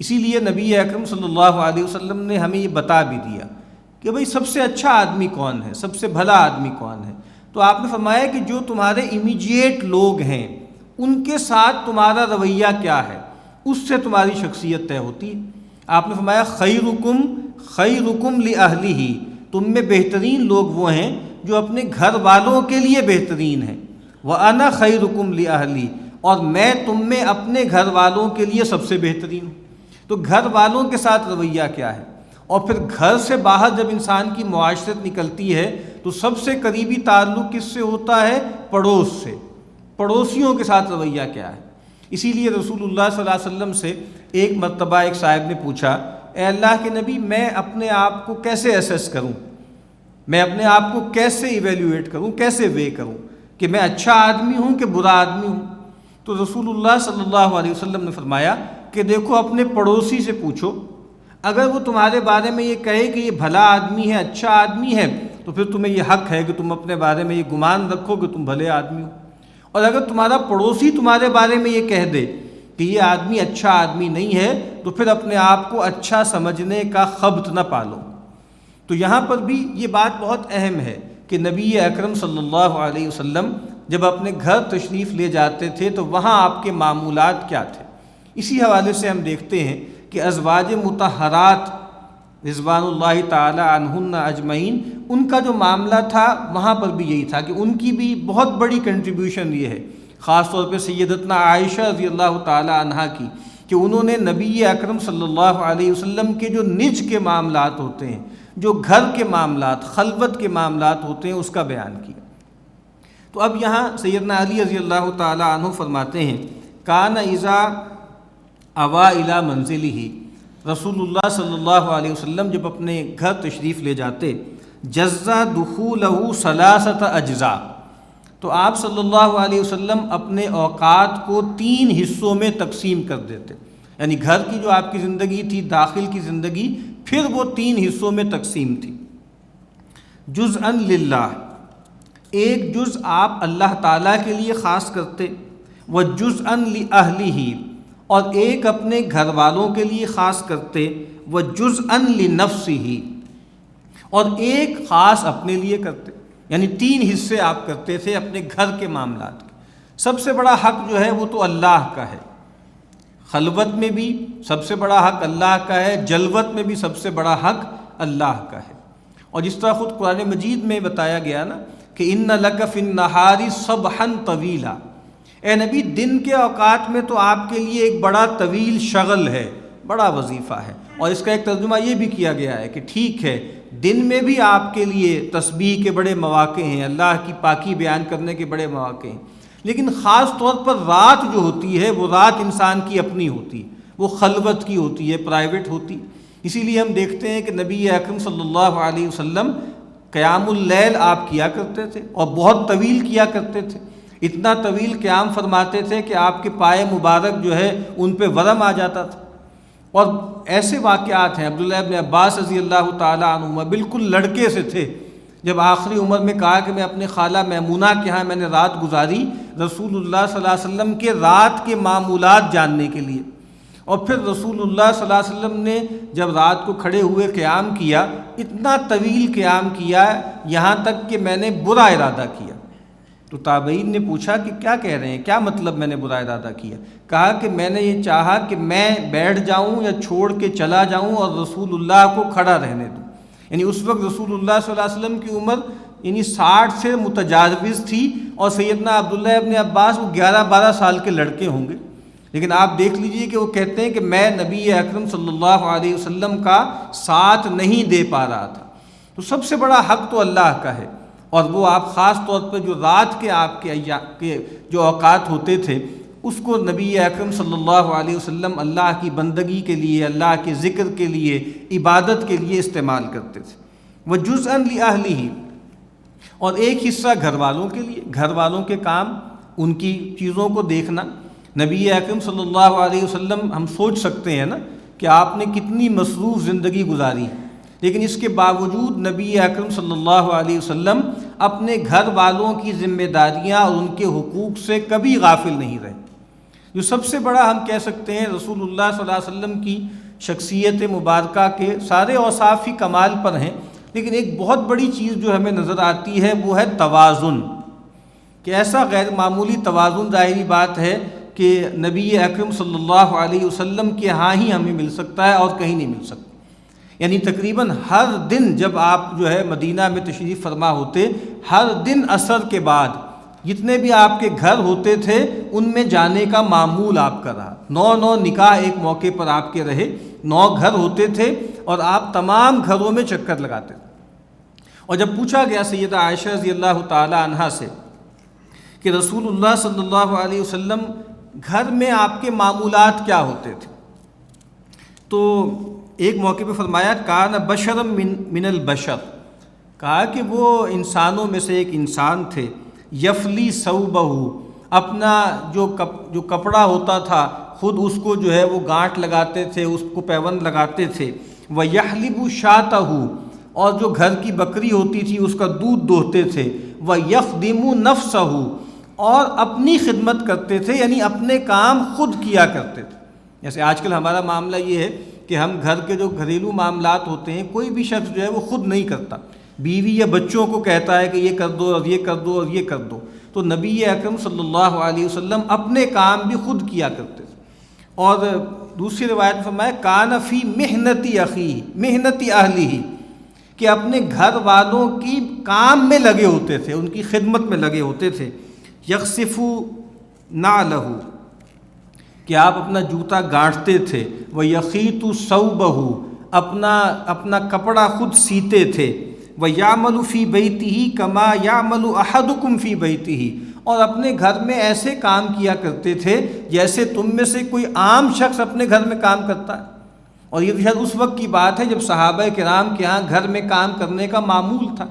S1: اسی لیے نبی اکرم صلی اللہ علیہ وسلم نے ہمیں یہ بتا بھی دیا کہ بھئی سب سے اچھا آدمی کون ہے، سب سے بھلا آدمی کون ہے، تو آپ نے فرمایا کہ جو تمہارے امیجیٹ لوگ ہیں ان کے ساتھ تمہارا رویہ کیا ہے، اس سے تمہاری شخصیت طے ہوتی ہے۔ آپ نے فرمایا خیرکم لأہلہ، تم میں بہترین لوگ وہ ہیں جو اپنے گھر والوں کے لیے بہترین ہیں، وَأَنَا خَيْرُكُمْ لِأَهْلِي، اور میں تم میں اپنے گھر والوں کے لیے سب سے بہترین ہوں۔ تو گھر والوں کے ساتھ رویہ کیا ہے، اور پھر گھر سے باہر جب انسان کی معاشرت نکلتی ہے تو سب سے قریبی تعلق کس سے ہوتا ہے؟ پڑوس سے، پڑوسیوں کے ساتھ رویہ کیا ہے۔ اسی لیے رسول اللہ صلی اللہ علیہ وسلم سے ایک مرتبہ ایک صاحب نے پوچھا، اے اللہ کے نبی میں اپنے آپ کو کیسے ایسیس کروں، میں اپنے آپ کو کیسے ایویلیویٹ کروں، کیسے وے کروں کہ میں اچھا آدمی ہوں کہ برا آدمی ہوں؟ تو رسول اللہ صلی اللہ علیہ وسلم نے فرمایا کہ دیکھو اپنے پڑوسی سے پوچھو، اگر وہ تمہارے بارے میں یہ کہے کہ یہ بھلا آدمی ہے، اچھا آدمی ہے، تو پھر تمہیں یہ حق ہے کہ تم اپنے بارے میں یہ گمان رکھو کہ تم بھلے آدمی ہو۔ اور اگر تمہارا پڑوسی تمہارے بارے میں یہ کہہ دے کہ یہ آدمی اچھا آدمی نہیں ہے تو پھر اپنے آپ کو اچھا سمجھنے کا خبط نہ پالو۔ تو یہاں پر بھی یہ بات بہت اہم ہے کہ نبی اکرم صلی اللہ علیہ وسلم جب اپنے گھر تشریف لے جاتے تھے تو وہاں آپ کے معمولات کیا تھے۔ اسی حوالے سے ہم دیکھتے ہیں کہ ازواج مطہرات رضوان اللہ تعالی عنہن اجمعین، ان کا جو معاملہ تھا وہاں پر بھی یہی تھا کہ ان کی بھی بہت بڑی کنٹریبیوشن یہ ہے، خاص طور پہ سیدتنا عائشہ رضی اللہ تعالی عنہا کی، کہ انہوں نے نبی اکرم صلی اللہ علیہ وسلم کے جو نج کے معاملات ہوتے ہیں، جو گھر کے معاملات، خلوت کے معاملات ہوتے ہیں، اس کا بیان کیا۔ تو اب یہاں سیدنا علی رضی اللہ تعالی عنہ فرماتے ہیں کان اذا اوا الی منزلہ، رسول اللہ صلی اللہ علیہ وسلم جب اپنے گھر تشریف لے جاتے، جزا دخولہ ثلاثۃ اجزاء، تو آپ صلی اللہ علیہ وسلم اپنے اوقات کو 3 حصوں میں تقسیم کر دیتے، یعنی گھر کی جو آپ کی زندگی تھی، داخل کی زندگی، پھر وہ 3 حصوں میں تقسیم تھی۔ جزءاً للہ، ایک جز آپ اللہ تعالیٰ کے لیے خاص کرتے، وجزءاً لأہلہ، اور ایک اپنے گھر والوں کے لیے خاص کرتے، وجزءاً لنفسہ، اور ایک خاص اپنے لیے کرتے، یعنی 3 حصے آپ کرتے تھے اپنے گھر کے معاملات کے۔ سب سے بڑا حق جو ہے وہ تو اللہ کا ہے، خلوت میں بھی سب سے بڑا حق اللہ کا ہے، جلوت میں بھی سب سے بڑا حق اللہ کا ہے۔ اور جس طرح خود قرآن مجید میں بتایا گیا نا کہ ان لک فی النہار صبحا طویلا، اے نبی دن کے اوقات میں تو آپ کے لیے ایک بڑا طویل شغل ہے، بڑا وظیفہ ہے۔ اور اس کا ایک ترجمہ یہ بھی کیا گیا ہے کہ ٹھیک ہے دن میں بھی آپ کے لیے تسبیح کے بڑے مواقع ہیں، اللہ کی پاکی بیان کرنے کے بڑے مواقع ہیں، لیکن خاص طور پر رات جو ہوتی ہے وہ رات انسان کی اپنی ہوتی ہے، وہ خلوت کی ہوتی ہے، پرائیویٹ ہوتی۔ اسی لیے ہم دیکھتے ہیں کہ نبی اکرم صلی اللہ علیہ وسلم قیام اللیل آپ کیا کرتے تھے اور بہت طویل کیا کرتے تھے، اتنا طویل قیام فرماتے تھے کہ آپ کے پائے مبارک جو ہے ان پہ ورم آ جاتا تھا۔ اور ایسے واقعات ہیں، عبداللہ ابن عباس رضی اللہ تعالیٰ عنہما بالکل لڑکے سے تھے، جب آخری عمر میں کہا کہ میں اپنے خالہ میمونہ کے ہاں میں نے رات گزاری رسول اللہ صلی اللہ علیہ وسلم کے رات کے معمولات جاننے کے لیے، اور پھر رسول اللہ صلی اللہ علیہ وسلم نے جب رات کو کھڑے ہوئے قیام کیا، اتنا طویل قیام کیا یہاں تک کہ میں نے برا ارادہ کیا۔ تو تابعین نے پوچھا کہ کیا کہہ رہے ہیں، کیا مطلب میں نے برا ارادہ کیا؟ کہا کہ میں نے یہ چاہا کہ میں بیٹھ جاؤں یا چھوڑ کے چلا جاؤں اور رسول اللہ کو کھڑا رہنے دوں۔ یعنی اس وقت رسول اللہ صلی اللہ علیہ وسلم کی عمر یعنی 60 سے متجاوز تھی، اور سیدنا عبداللہ ابن عباس وہ 11-12 سال کے لڑکے ہوں گے، لیکن آپ دیکھ لیجئے کہ وہ کہتے ہیں کہ میں نبی اکرم صلی اللہ علیہ وسلم کا ساتھ نہیں دے پا رہا تھا۔ تو سب سے بڑا حق تو اللہ کا ہے، اور وہ آپ خاص طور پر جو رات کے آپ کے جو اوقات ہوتے تھے اس کو نبی اکرم صلی اللہ علیہ وسلم اللہ کی بندگی کے لیے، اللہ کے ذکر کے لیے، عبادت کے لیے استعمال کرتے تھے۔ وجزءاً لأہلہ، اور ایک حصہ گھر والوں کے لیے، گھر والوں کے کام، ان کی چیزوں کو دیکھنا۔ نبی اکرم صلی اللہ علیہ وسلم، ہم سوچ سکتے ہیں نا کہ آپ نے کتنی مصروف زندگی گزاری، لیکن اس کے باوجود نبی اکرم صلی اللہ علیہ وسلم اپنے گھر والوں کی ذمہ داریاں اور ان کے حقوق سے کبھی غافل نہیں رہے۔ جو سب سے بڑا ہم کہہ سکتے ہیں رسول اللہ صلی اللہ علیہ وسلم کی شخصیت مبارکہ کے سارے اوصاف ہی کمال پر ہیں، لیکن ایک بہت بڑی چیز جو ہمیں نظر آتی ہے وہ ہے توازن، کہ ایسا غیر معمولی توازن ظاہری بات ہے کہ نبی اکرم صلی اللہ علیہ وسلم کے ہاں ہی ہمیں مل سکتا ہے اور کہیں نہیں مل سکتا۔ یعنی تقریباً ہر دن جب آپ جو ہے مدینہ میں تشریف فرما ہوتے، ہر دن عصر کے بعد جتنے بھی آپ کے گھر ہوتے تھے ان میں جانے کا معمول آپ کا رہا۔ 9 نکاح ایک موقع پر آپ کے رہے، 9 گھر ہوتے تھے اور آپ تمام گھروں میں چکر لگاتے تھے۔ اور جب پوچھا گیا سیدہ عائشہ رضی اللہ تعالی عنہا سے کہ رسول اللہ صلی اللہ علیہ وسلم گھر میں آپ کے معمولات کیا ہوتے تھے، تو ایک موقع پہ فرمایا کان بشرا من البشر، کہا کہ وہ انسانوں میں سے ایک انسان تھے، یفلی ثوبہ، اپنا جو کپڑا ہوتا تھا خود اس کو جو ہے وہ گانٹھ لگاتے تھے، اس کو پیوند لگاتے تھے، ویحلب شاتہ، اور جو گھر کی بکری ہوتی تھی اس کا دودھ دوہتے تھے، وَيَخْدِمُ نَفْسَهُ، اور اپنی خدمت کرتے تھے، یعنی اپنے کام خود کیا کرتے تھے۔ جیسے آج کل ہمارا معاملہ یہ ہے کہ ہم گھر کے جو گھریلو معاملات ہوتے ہیں کوئی بھی شخص جو ہے وہ خود نہیں کرتا، بیوی یا بچوں کو کہتا ہے کہ یہ کر دو اور یہ کر دو اور یہ کر دو۔ تو نبی اکرم صلی اللہ علیہ وسلم اپنے کام بھی خود کیا کرتے تھے۔ اور دوسری روایت میں فرمایا کان فی محنتی اخیہ، محنتی اہلہ، کہ اپنے گھر والوں کی کام میں لگے ہوتے تھے، ان کی خدمت میں لگے ہوتے تھے۔ یخصف نعلہ، کہ آپ اپنا جوتا گانٹھتے تھے، وَيَخِيطُ ثَوْبَهُ، اپنا کپڑا خود سیتے تھے، وَيَعْمَلُ فِي بَيْتِهِ كَمَا يَعْمَلُ أَحَدُكُمْ فِي بَيْتِهِ، اور اپنے گھر میں ایسے کام کیا کرتے تھے جیسے تم میں سے کوئی عام شخص اپنے گھر میں کام کرتا ہے۔ اور یہ شاید اس وقت کی بات ہے جب صحابہ کرام کے ہاں گھر میں کام کرنے کا معمول تھا۔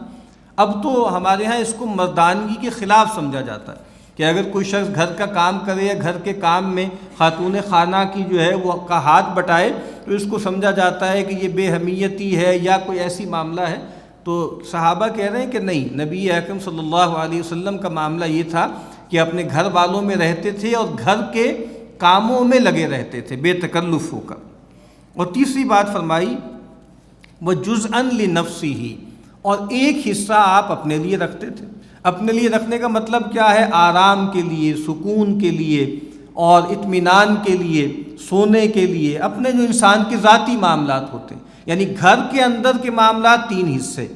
S1: اب تو ہمارے ہاں اس کو مردانگی کے خلاف سمجھا جاتا ہے کہ اگر کوئی شخص گھر کا کام کرے یا گھر کے کام میں خاتون خانہ کی جو ہے وہ کا ہاتھ بٹائے تو اس کو سمجھا جاتا ہے کہ یہ بے حمیتی ہے یا کوئی ایسی معاملہ ہے۔ تو صحابہ کہہ رہے ہیں کہ نہیں، نبی اکرم صلی اللہ علیہ وسلم کا معاملہ یہ تھا کہ اپنے گھر والوں میں رہتے تھے اور گھر کے کاموں میں لگے رہتے تھے بے تکلف ہو کر۔ اور تیسری بات فرمائی وَجُزْءً لِنَفْسِهِ، اور ایک حصہ آپ اپنے لیے رکھتے تھے۔ اپنے لیے رکھنے کا مطلب کیا ہے؟ آرام کے لیے، سکون کے لیے اور اطمینان کے لیے، سونے کے لیے، اپنے جو انسان کے ذاتی معاملات ہوتے ہیں۔ یعنی گھر کے اندر کے معاملات تین حصے،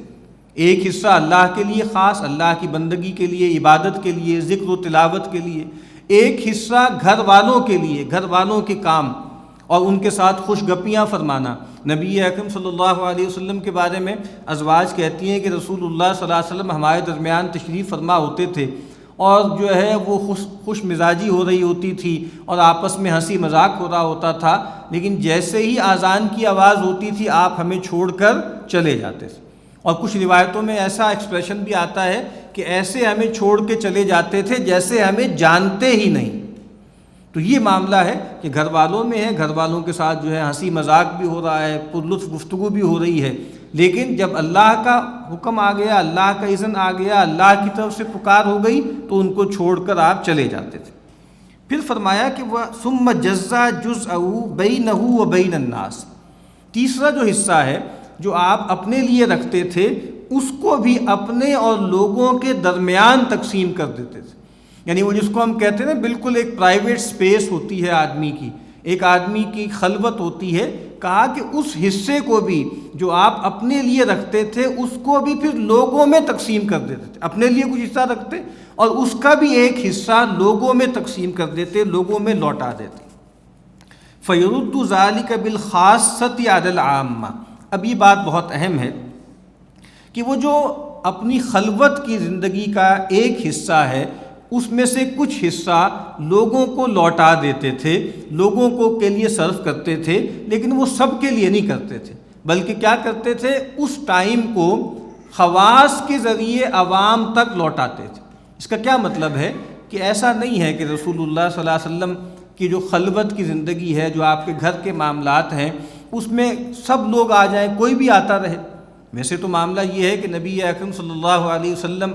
S1: ایک حصہ اللہ کے لیے خاص، اللہ کی بندگی کے لیے، عبادت کے لیے، ذکر و تلاوت کے لیے، ایک حصہ گھر والوں کے لیے، گھر والوں کے کام اور ان کے ساتھ خوش گپیاں فرمانا۔ نبی اکرم صلی اللہ علیہ وسلم کے بارے میں ازواج کہتی ہیں کہ رسول اللہ صلی اللہ علیہ وسلم ہمارے درمیان تشریف فرما ہوتے تھے اور جو ہے وہ خوش مزاجی ہو رہی ہوتی تھی اور آپس میں ہنسی مذاق ہو رہا ہوتا تھا، لیکن جیسے ہی اذان کی آواز ہوتی تھی آپ ہمیں چھوڑ کر چلے جاتے تھے۔ اور کچھ روایتوں میں ایسا ایکسپریشن بھی آتا ہے کہ ایسے ہمیں چھوڑ کے چلے جاتے تھے جیسے ہمیں جانتے ہی نہیں۔ تو یہ معاملہ ہے کہ گھر والوں میں ہے، گھر والوں کے ساتھ جو ہے ہنسی مذاق بھی ہو رہا ہے، پرلطف گفتگو بھی ہو رہی ہے، لیکن جب اللہ کا حکم آ گیا، اللہ کا اذن آ گیا، اللہ کی طرف سے پکار ہو گئی تو ان کو چھوڑ کر آپ چلے جاتے تھے۔ پھر فرمایا کہ وہ ثم جزا جزءه بینہ وبین الناس، تیسرا جو حصہ ہے جو آپ اپنے لیے رکھتے تھے اس کو بھی اپنے اور لوگوں کے درمیان تقسیم کر دیتے تھے۔ یعنی وہ جس کو ہم کہتے ہیں نا بالکل ایک پرائیویٹ سپیس ہوتی ہے آدمی کی، ایک آدمی کی خلوت ہوتی ہے، کہا کہ اس حصے کو بھی جو آپ اپنے لیے رکھتے تھے اس کو بھی پھر لوگوں میں تقسیم کر دیتے تھے۔ اپنے لیے کچھ حصہ رکھتے اور اس کا بھی ایک حصہ لوگوں میں تقسیم کر دیتے، لوگوں میں لوٹا دیتے۔ فَيُرُدُّ ذَلِكَ بِالْخَاصَّةِ عَلَى الْعَامَّةِ، اب یہ بات بہت اہم ہے کہ وہ جو اپنی خلوت کی زندگی کا ایک حصہ ہے اس میں سے کچھ حصہ لوگوں کو لوٹا دیتے تھے، لوگوں کو کے لیے صرف کرتے تھے، لیکن وہ سب کے لیے نہیں کرتے تھے، بلکہ کیا کرتے تھے اس ٹائم کو خواص کے ذریعے عوام تک لوٹاتے تھے۔ اس کا کیا مطلب ہے کہ ایسا نہیں ہے کہ رسول اللہ صلی اللہ علیہ وسلم کی جو خلوت کی زندگی ہے، جو آپ کے گھر کے معاملات ہیں، اس میں سب لوگ آ جائیں، کوئی بھی آتا رہے۔ ویسے تو معاملہ یہ ہے کہ نبی اکرم صلی اللہ علیہ وسلم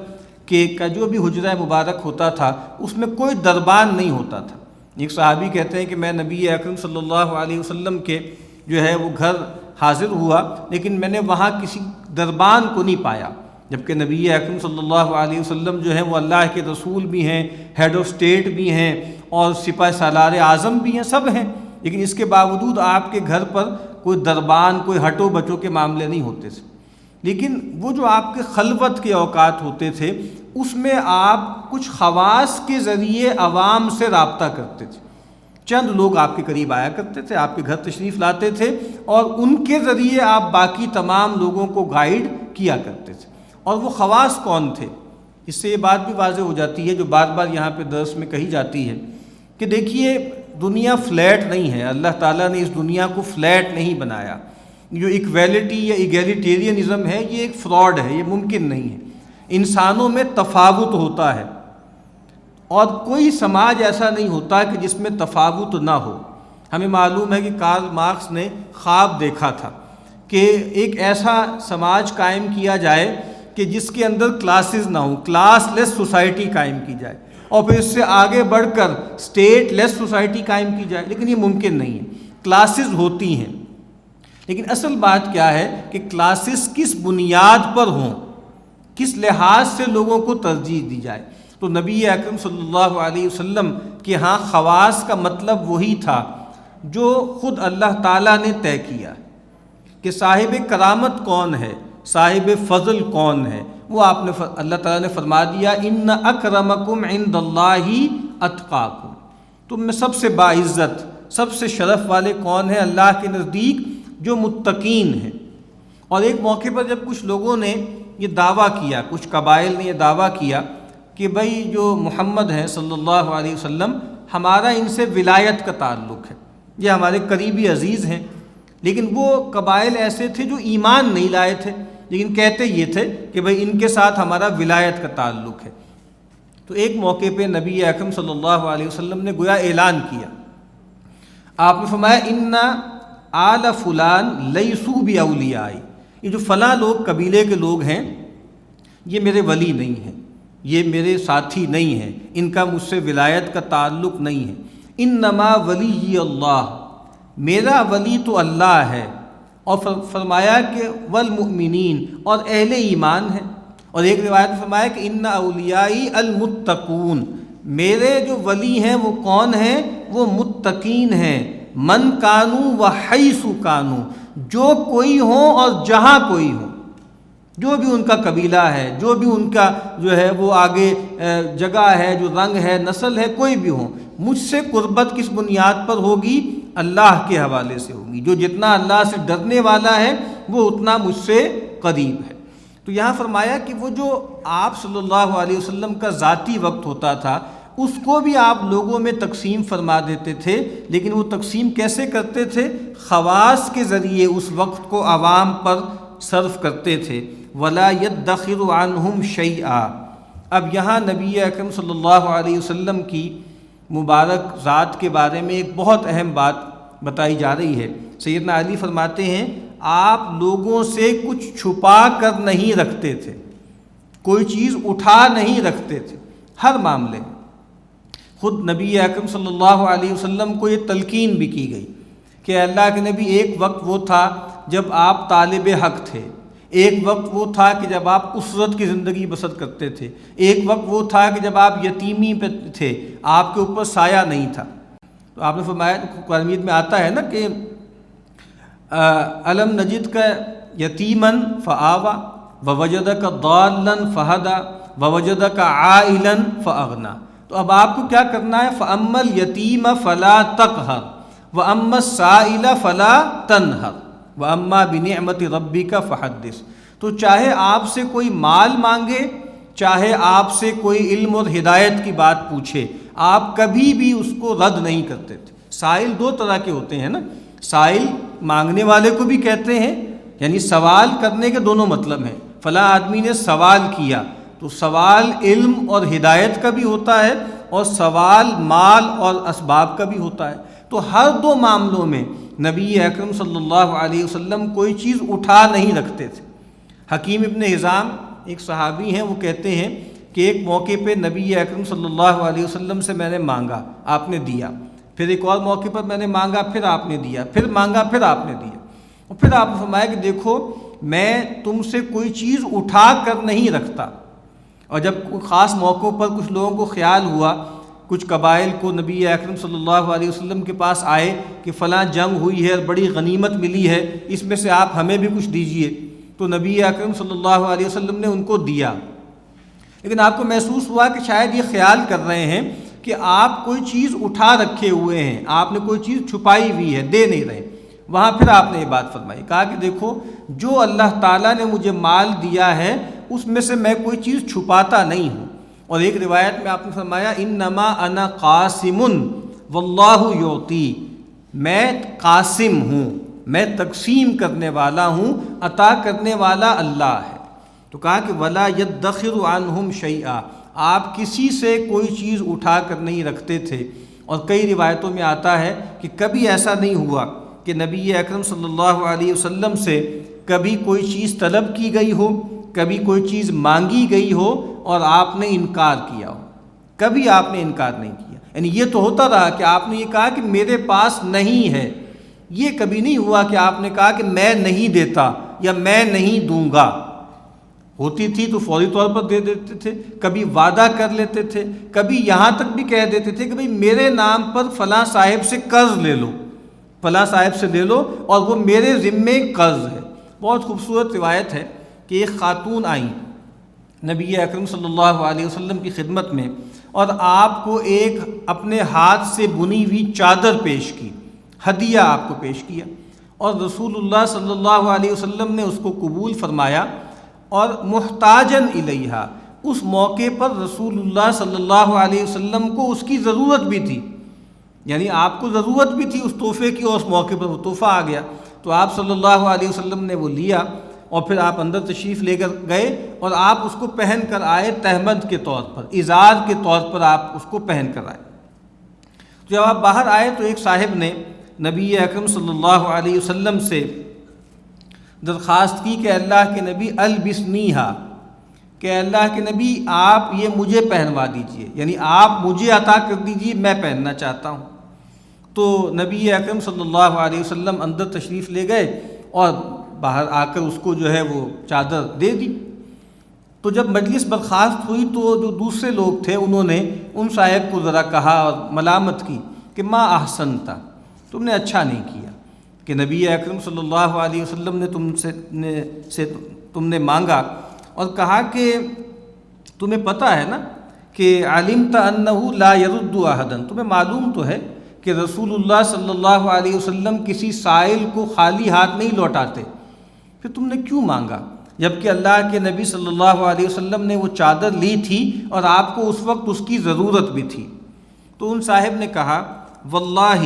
S1: کا جو بھی حجرہ مبارک ہوتا تھا اس میں کوئی دربان نہیں ہوتا تھا۔ ایک صحابی کہتے ہیں کہ میں نبی اکرم صلی اللہ علیہ وسلم کے جو ہے وہ گھر حاضر ہوا لیکن میں نے وہاں کسی دربان کو نہیں پایا، جبکہ نبی اکرم صلی اللہ علیہ وسلم جو ہے وہ اللہ کے رسول بھی ہیں، ہیڈ آف اسٹیٹ بھی ہیں اور سپہ سالار اعظم بھی ہیں، سب ہیں، لیکن اس کے باوجود آپ کے گھر پر کوئی دربان، کوئی ہٹو بچو کے معاملے نہیں ہوتے تھے۔ لیکن وہ جو آپ کے خلوت کے اوقات ہوتے تھے اس میں آپ کچھ خواص کے ذریعے عوام سے رابطہ کرتے تھے، چند لوگ آپ کے قریب آیا کرتے تھے، آپ کے گھر تشریف لاتے تھے اور ان کے ذریعے آپ باقی تمام لوگوں کو گائیڈ کیا کرتے تھے۔ اور وہ خواص کون تھے؟ اس سے یہ بات بھی واضح ہو جاتی ہے جو بار بار یہاں پہ درس میں کہی جاتی ہے کہ دیکھیے دنیا فلیٹ نہیں ہے، اللہ تعالیٰ نے اس دنیا کو فلیٹ نہیں بنایا۔ جو ایکویلٹی یا ایگیلیٹیرینزم ہے یہ ایک فراڈ ہے، یہ ممکن نہیں ہے۔ انسانوں میں تفاوت ہوتا ہے اور کوئی سماج ایسا نہیں ہوتا کہ جس میں تفاوت نہ ہو۔ ہمیں معلوم ہے کہ کارل مارکس نے خواب دیکھا تھا کہ ایک ایسا سماج قائم کیا جائے کہ جس کے اندر کلاسز نہ ہوں، کلاس لیس سوسائٹی قائم کی جائے، اور پھر اس سے آگے بڑھ کر اسٹیٹ لیس سوسائٹی قائم کی جائے، لیکن یہ ممکن نہیں ہے۔ کلاسز ہوتی ہیں، لیکن اصل بات کیا ہے کہ کلاسز کس بنیاد پر ہوں، کس لحاظ سے لوگوں کو ترجیح دی جائے۔ تو نبی اکرم صلی اللہ علیہ وسلم کے ہاں خواص کا مطلب وہی تھا جو خود اللہ تعالیٰ نے طے کیا کہ صاحب کرامت کون ہے، صاحب فضل کون ہے۔ وہ آپ نے اللہ تعالیٰ نے فرما دیا ان اکرمکم عند اللہ اتقاکم، تم میں سب سے باعزت، سب سے شرف والے کون ہیں اللہ کے نزدیک؟ جو متقین ہیں۔ اور ایک موقع پر جب کچھ لوگوں نے یہ دعویٰ کیا، کچھ قبائل نے یہ دعویٰ کیا کہ بھئی جو محمد ہیں صلی اللہ علیہ وسلم، ہمارا ان سے ولایت کا تعلق ہے، یہ ہمارے قریبی عزیز ہیں، لیکن وہ قبائل ایسے تھے جو ایمان نہیں لائے تھے، لیکن کہتے یہ تھے کہ بھئی ان کے ساتھ ہمارا ولایت کا تعلق ہے۔ تو ایک موقع پہ نبی اکرم صلی اللہ علیہ وسلم نے گویا اعلان کیا، آپ نے فرمایا ان آل فلان لیسوا باولیاء، یہ جو فلاں لوگ قبیلے کے لوگ ہیں یہ میرے ولی نہیں ہیں، یہ میرے ساتھی نہیں ہیں، ان کا مجھ سے ولایت کا تعلق نہیں ہے۔ انما ولی اللہ، میرا ولی تو اللہ ہے، اور فرمایا کہ والمؤمنین، اور اہل ایمان ہے۔ اور ایک روایت میں فرمایا کہ ان اولیائی المتقون، میرے جو ولی ہیں وہ کون ہیں؟ وہ متقین ہیں۔ من کانوا وحیث کانوا، جو کوئی ہوں اور جہاں کوئی ہوں، جو بھی ان کا قبیلہ ہے، جو بھی ان کا جو ہے وہ آگے جگہ ہے، جو رنگ ہے، نسل ہے، کوئی بھی ہو، مجھ سے قربت کس بنیاد پر ہوگی؟ اللہ کے حوالے سے ہوگی۔ جو جتنا اللہ سے ڈرنے والا ہے وہ اتنا مجھ سے قریب ہے۔ تو یہاں فرمایا کہ وہ جو آپ صلی اللہ علیہ وسلم کا ذاتی وقت ہوتا تھا اس کو بھی آپ لوگوں میں تقسیم فرما دیتے تھے، لیکن وہ تقسیم کیسے کرتے تھے؟ خواص کے ذریعے اس وقت کو عوام پر صرف کرتے تھے۔ وَلَا يَدَّخِرُ عَنْهُمْ شَيْئًا۔ اب یہاں نبی اکرم صلی اللہ علیہ وسلم کی مبارک ذات کے بارے میں ایک بہت اہم بات بتائی جا رہی ہے۔ سیدنا علی فرماتے ہیں آپ لوگوں سے کچھ چھپا کر نہیں رکھتے تھے، کوئی چیز اٹھا نہیں رکھتے تھے ہر معاملے میں۔ خود نبی اکرم صلی اللہ علیہ وسلم کو یہ تلقین بھی کی گئی کہ اللہ کے نبی ایک وقت وہ تھا جب آپ طالب حق تھے، ایک وقت وہ تھا کہ جب آپ اسرت کی زندگی بسر کرتے تھے، ایک وقت وہ تھا کہ جب آپ یتیمی پہ تھے، آپ کے اوپر سایہ نہیں تھا۔ تو آپ نے فرمایا، قرآن مجید میں آتا ہے نا کہ الم نجد کا یتیمن فآوا ووجدک ضالا فہدا ووجدک عائلا فاغنا۔ تو اب آپ کو کیا کرنا ہے؟ فَأَمَّا الْيَتِيمَ فَلَا تَقْهَرْ وَأَمَّا السَّائِلَ فَلَا تَنْهَرْ وَأَمَّا بِنِعْمَةِ رَبِّكَ فَحَدِّثْ۔ تو چاہے آپ سے کوئی مال مانگے، چاہے آپ سے کوئی علم اور ہدایت کی بات پوچھے، آپ کبھی بھی اس کو رد نہیں کرتے تھے۔ سائل دو طرح کے ہوتے ہیں نا، سائل مانگنے والے کو بھی کہتے ہیں، یعنی سوال کرنے کے دونوں مطلب ہیں۔ فلاں آدمی نے سوال کیا، تو سوال علم اور ہدایت کا بھی ہوتا ہے، اور سوال مال اور اسباب کا بھی ہوتا ہے۔ تو ہر دو معاملوں میں نبی اکرم صلی اللہ علیہ وسلم کوئی چیز اٹھا نہیں رکھتے تھے۔ حکیم ابن حزام ایک صحابی ہیں، وہ کہتے ہیں کہ ایک موقع پہ نبی اکرم صلی اللہ علیہ وسلم سے میں نے مانگا، آپ نے دیا، پھر ایک اور موقع پر میں نے مانگا، پھر آپ نے دیا، پھر مانگا، پھر آپ نے دیا، اور پھر آپ نے فرمایا کہ دیکھو میں تم سے کوئی چیز اٹھا کر نہیں رکھتا۔ اور جب خاص موقعوں پر کچھ لوگوں کو خیال ہوا، کچھ قبائل کو نبی اکرم صلی اللہ علیہ وسلم کے پاس آئے کہ فلاں جنگ ہوئی ہے اور بڑی غنیمت ملی ہے، اس میں سے آپ ہمیں بھی کچھ دیجئے، تو نبی اکرم صلی اللہ علیہ وسلم نے ان کو دیا۔ لیکن آپ کو محسوس ہوا کہ شاید یہ خیال کر رہے ہیں کہ آپ کوئی چیز اٹھا رکھے ہوئے ہیں، آپ نے کوئی چیز چھپائی ہوئی ہے، دے نہیں رہے۔ وہاں پھر آپ نے یہ بات فرمائی، کہا کہ دیکھو جو اللہ تعالیٰ نے مجھے مال دیا ہے اس میں سے میں کوئی چیز چھپاتا نہیں ہوں۔ اور ایک روایت میں آپ نے فرمایا انما انا قاسم واللہ یعطی، میں قاسم ہوں، میں تقسیم کرنے والا ہوں، عطا کرنے والا اللہ ہے۔ تو کہا کہ ولا یدخر عنہم شیئا، آپ کسی سے کوئی چیز اٹھا کر نہیں رکھتے تھے۔ اور کئی روایتوں میں آتا ہے کہ کبھی ایسا نہیں ہوا کہ نبی اکرم صلی اللہ علیہ وسلم سے کبھی کوئی چیز طلب کی گئی ہو، کبھی کوئی چیز مانگی گئی ہو اور آپ نے انکار کیا ہو، کبھی آپ نے انکار نہیں کیا. یعنی یہ تو ہوتا رہا کہ آپ نے یہ کہا کہ میرے پاس نہیں ہے، یہ کبھی نہیں ہوا کہ آپ نے کہا کہ میں نہیں دیتا یا میں نہیں دوں گا. ہوتی تھی تو فوری طور پر دے دیتے تھے، کبھی وعدہ کر لیتے تھے، کبھی یہاں تک بھی کہہ دیتے تھے کہ بھئی میرے نام پر فلاں صاحب سے قرض لے لو، فلاں صاحب سے لے لو اور وہ میرے ذمے قرض ہے. بہت خوبصورت روایت ہے کہ ایک خاتون آئیں نبی اکرم صلی اللہ علیہ وسلم کی خدمت میں اور آپ کو ایک اپنے ہاتھ سے بنی ہوئی چادر پیش کی، ہدیہ آپ کو پیش کیا، اور رسول اللہ صلی اللہ علیہ وسلم نے اس کو قبول فرمایا. اور محتاجن الیہا، اس موقع پر رسول اللہ صلی اللہ علیہ وسلم کو اس کی ضرورت بھی تھی، یعنی آپ کو ضرورت بھی تھی اس تحفے کی اور اس موقع پر وہ تحفہ آ گیا. تو آپ صلی اللہ علیہ وسلم نے وہ لیا اور پھر آپ اندر تشریف لے کر گئے اور آپ اس کو پہن کر آئے، تہمد کے طور پر، ازار کے طور پر آپ اس کو پہن کر آئے. جب آپ باہر آئے تو ایک صاحب نے نبی اکرم صلی اللہ علیہ وسلم سے درخواست کی کہ اللہ کے نبی البسنیہا، کہ اللہ کے نبی آپ یہ مجھے پہنوا دیجئے، یعنی آپ مجھے عطا کر دیجئے، میں پہننا چاہتا ہوں. تو نبی اکرم صلی اللہ علیہ وسلم اندر تشریف لے گئے اور باہر آ کر اس کو جو ہے وہ چادر دے دی. تو جب مجلس برخاست ہوئی تو جو دوسرے لوگ تھے انہوں نے ان صاحب کو ذرا کہا اور ملامت کی کہ ما احسنتا، تم نے اچھا نہیں کیا کہ نبی اکرم صلی اللہ علیہ وسلم نے تم نے مانگا اور کہا کہ تمہیں پتہ ہے نا کہ علمت انہ لا یرد احدا، تمہیں معلوم تو ہے کہ رسول اللہ صلی اللہ علیہ وسلم کسی سائل کو خالی ہاتھ نہیں لوٹاتے، پھر تم نے کیوں مانگا جبکہ اللہ کے نبی صلی اللہ علیہ وسلم نے وہ چادر لی تھی اور آپ کو اس وقت اس کی ضرورت بھی تھی. تو ان صاحب نے کہا واللہ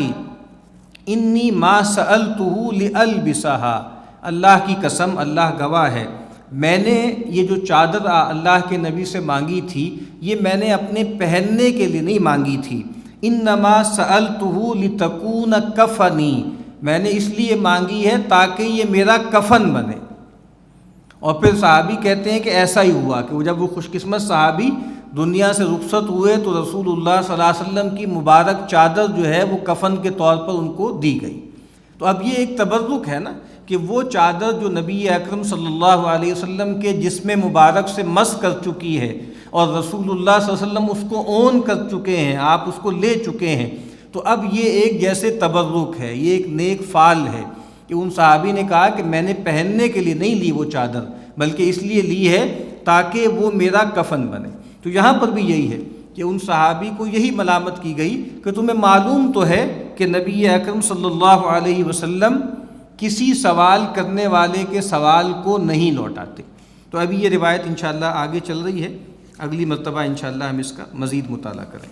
S1: انی ما سألتہ لألبسہا، اللہ کی قسم، اللہ گواہ ہے، میں نے یہ جو چادر اللہ کے نبی سے مانگی تھی یہ میں نے اپنے پہننے کے لیے نہیں مانگی تھی، انما سألتہ لتکون کفنی، میں نے اس لیے مانگی ہے تاکہ یہ میرا کفن بنے. اور پھر صحابی کہتے ہیں کہ ایسا ہی ہوا کہ جب وہ خوش قسمت صحابی دنیا سے رخصت ہوئے تو رسول اللہ صلی اللہ علیہ وسلم کی مبارک چادر جو ہے وہ کفن کے طور پر ان کو دی گئی. تو اب یہ ایک تبرک ہے نا کہ وہ چادر جو نبی اکرم صلی اللہ علیہ وسلم کے جسم مبارک سے مس کر چکی ہے اور رسول اللہ صلی اللہ علیہ وسلم اس کو اون کر چکے ہیں، آپ اس کو لے چکے ہیں، تو اب یہ ایک جیسے تبرک ہے، یہ ایک نیک فعل ہے کہ ان صحابی نے کہا کہ میں نے پہننے کے لیے نہیں لی وہ چادر بلکہ اس لیے لی ہے تاکہ وہ میرا کفن بنے. تو یہاں پر بھی یہی ہے کہ ان صحابی کو یہی ملامت کی گئی کہ تمہیں معلوم تو ہے کہ نبی اکرم صلی اللہ علیہ وسلم کسی سوال کرنے والے کے سوال کو نہیں لوٹاتے. تو ابھی یہ روایت انشاءاللہ آگے چل رہی ہے، اگلی مرتبہ انشاءاللہ ہم اس کا مزید مطالعہ کریں.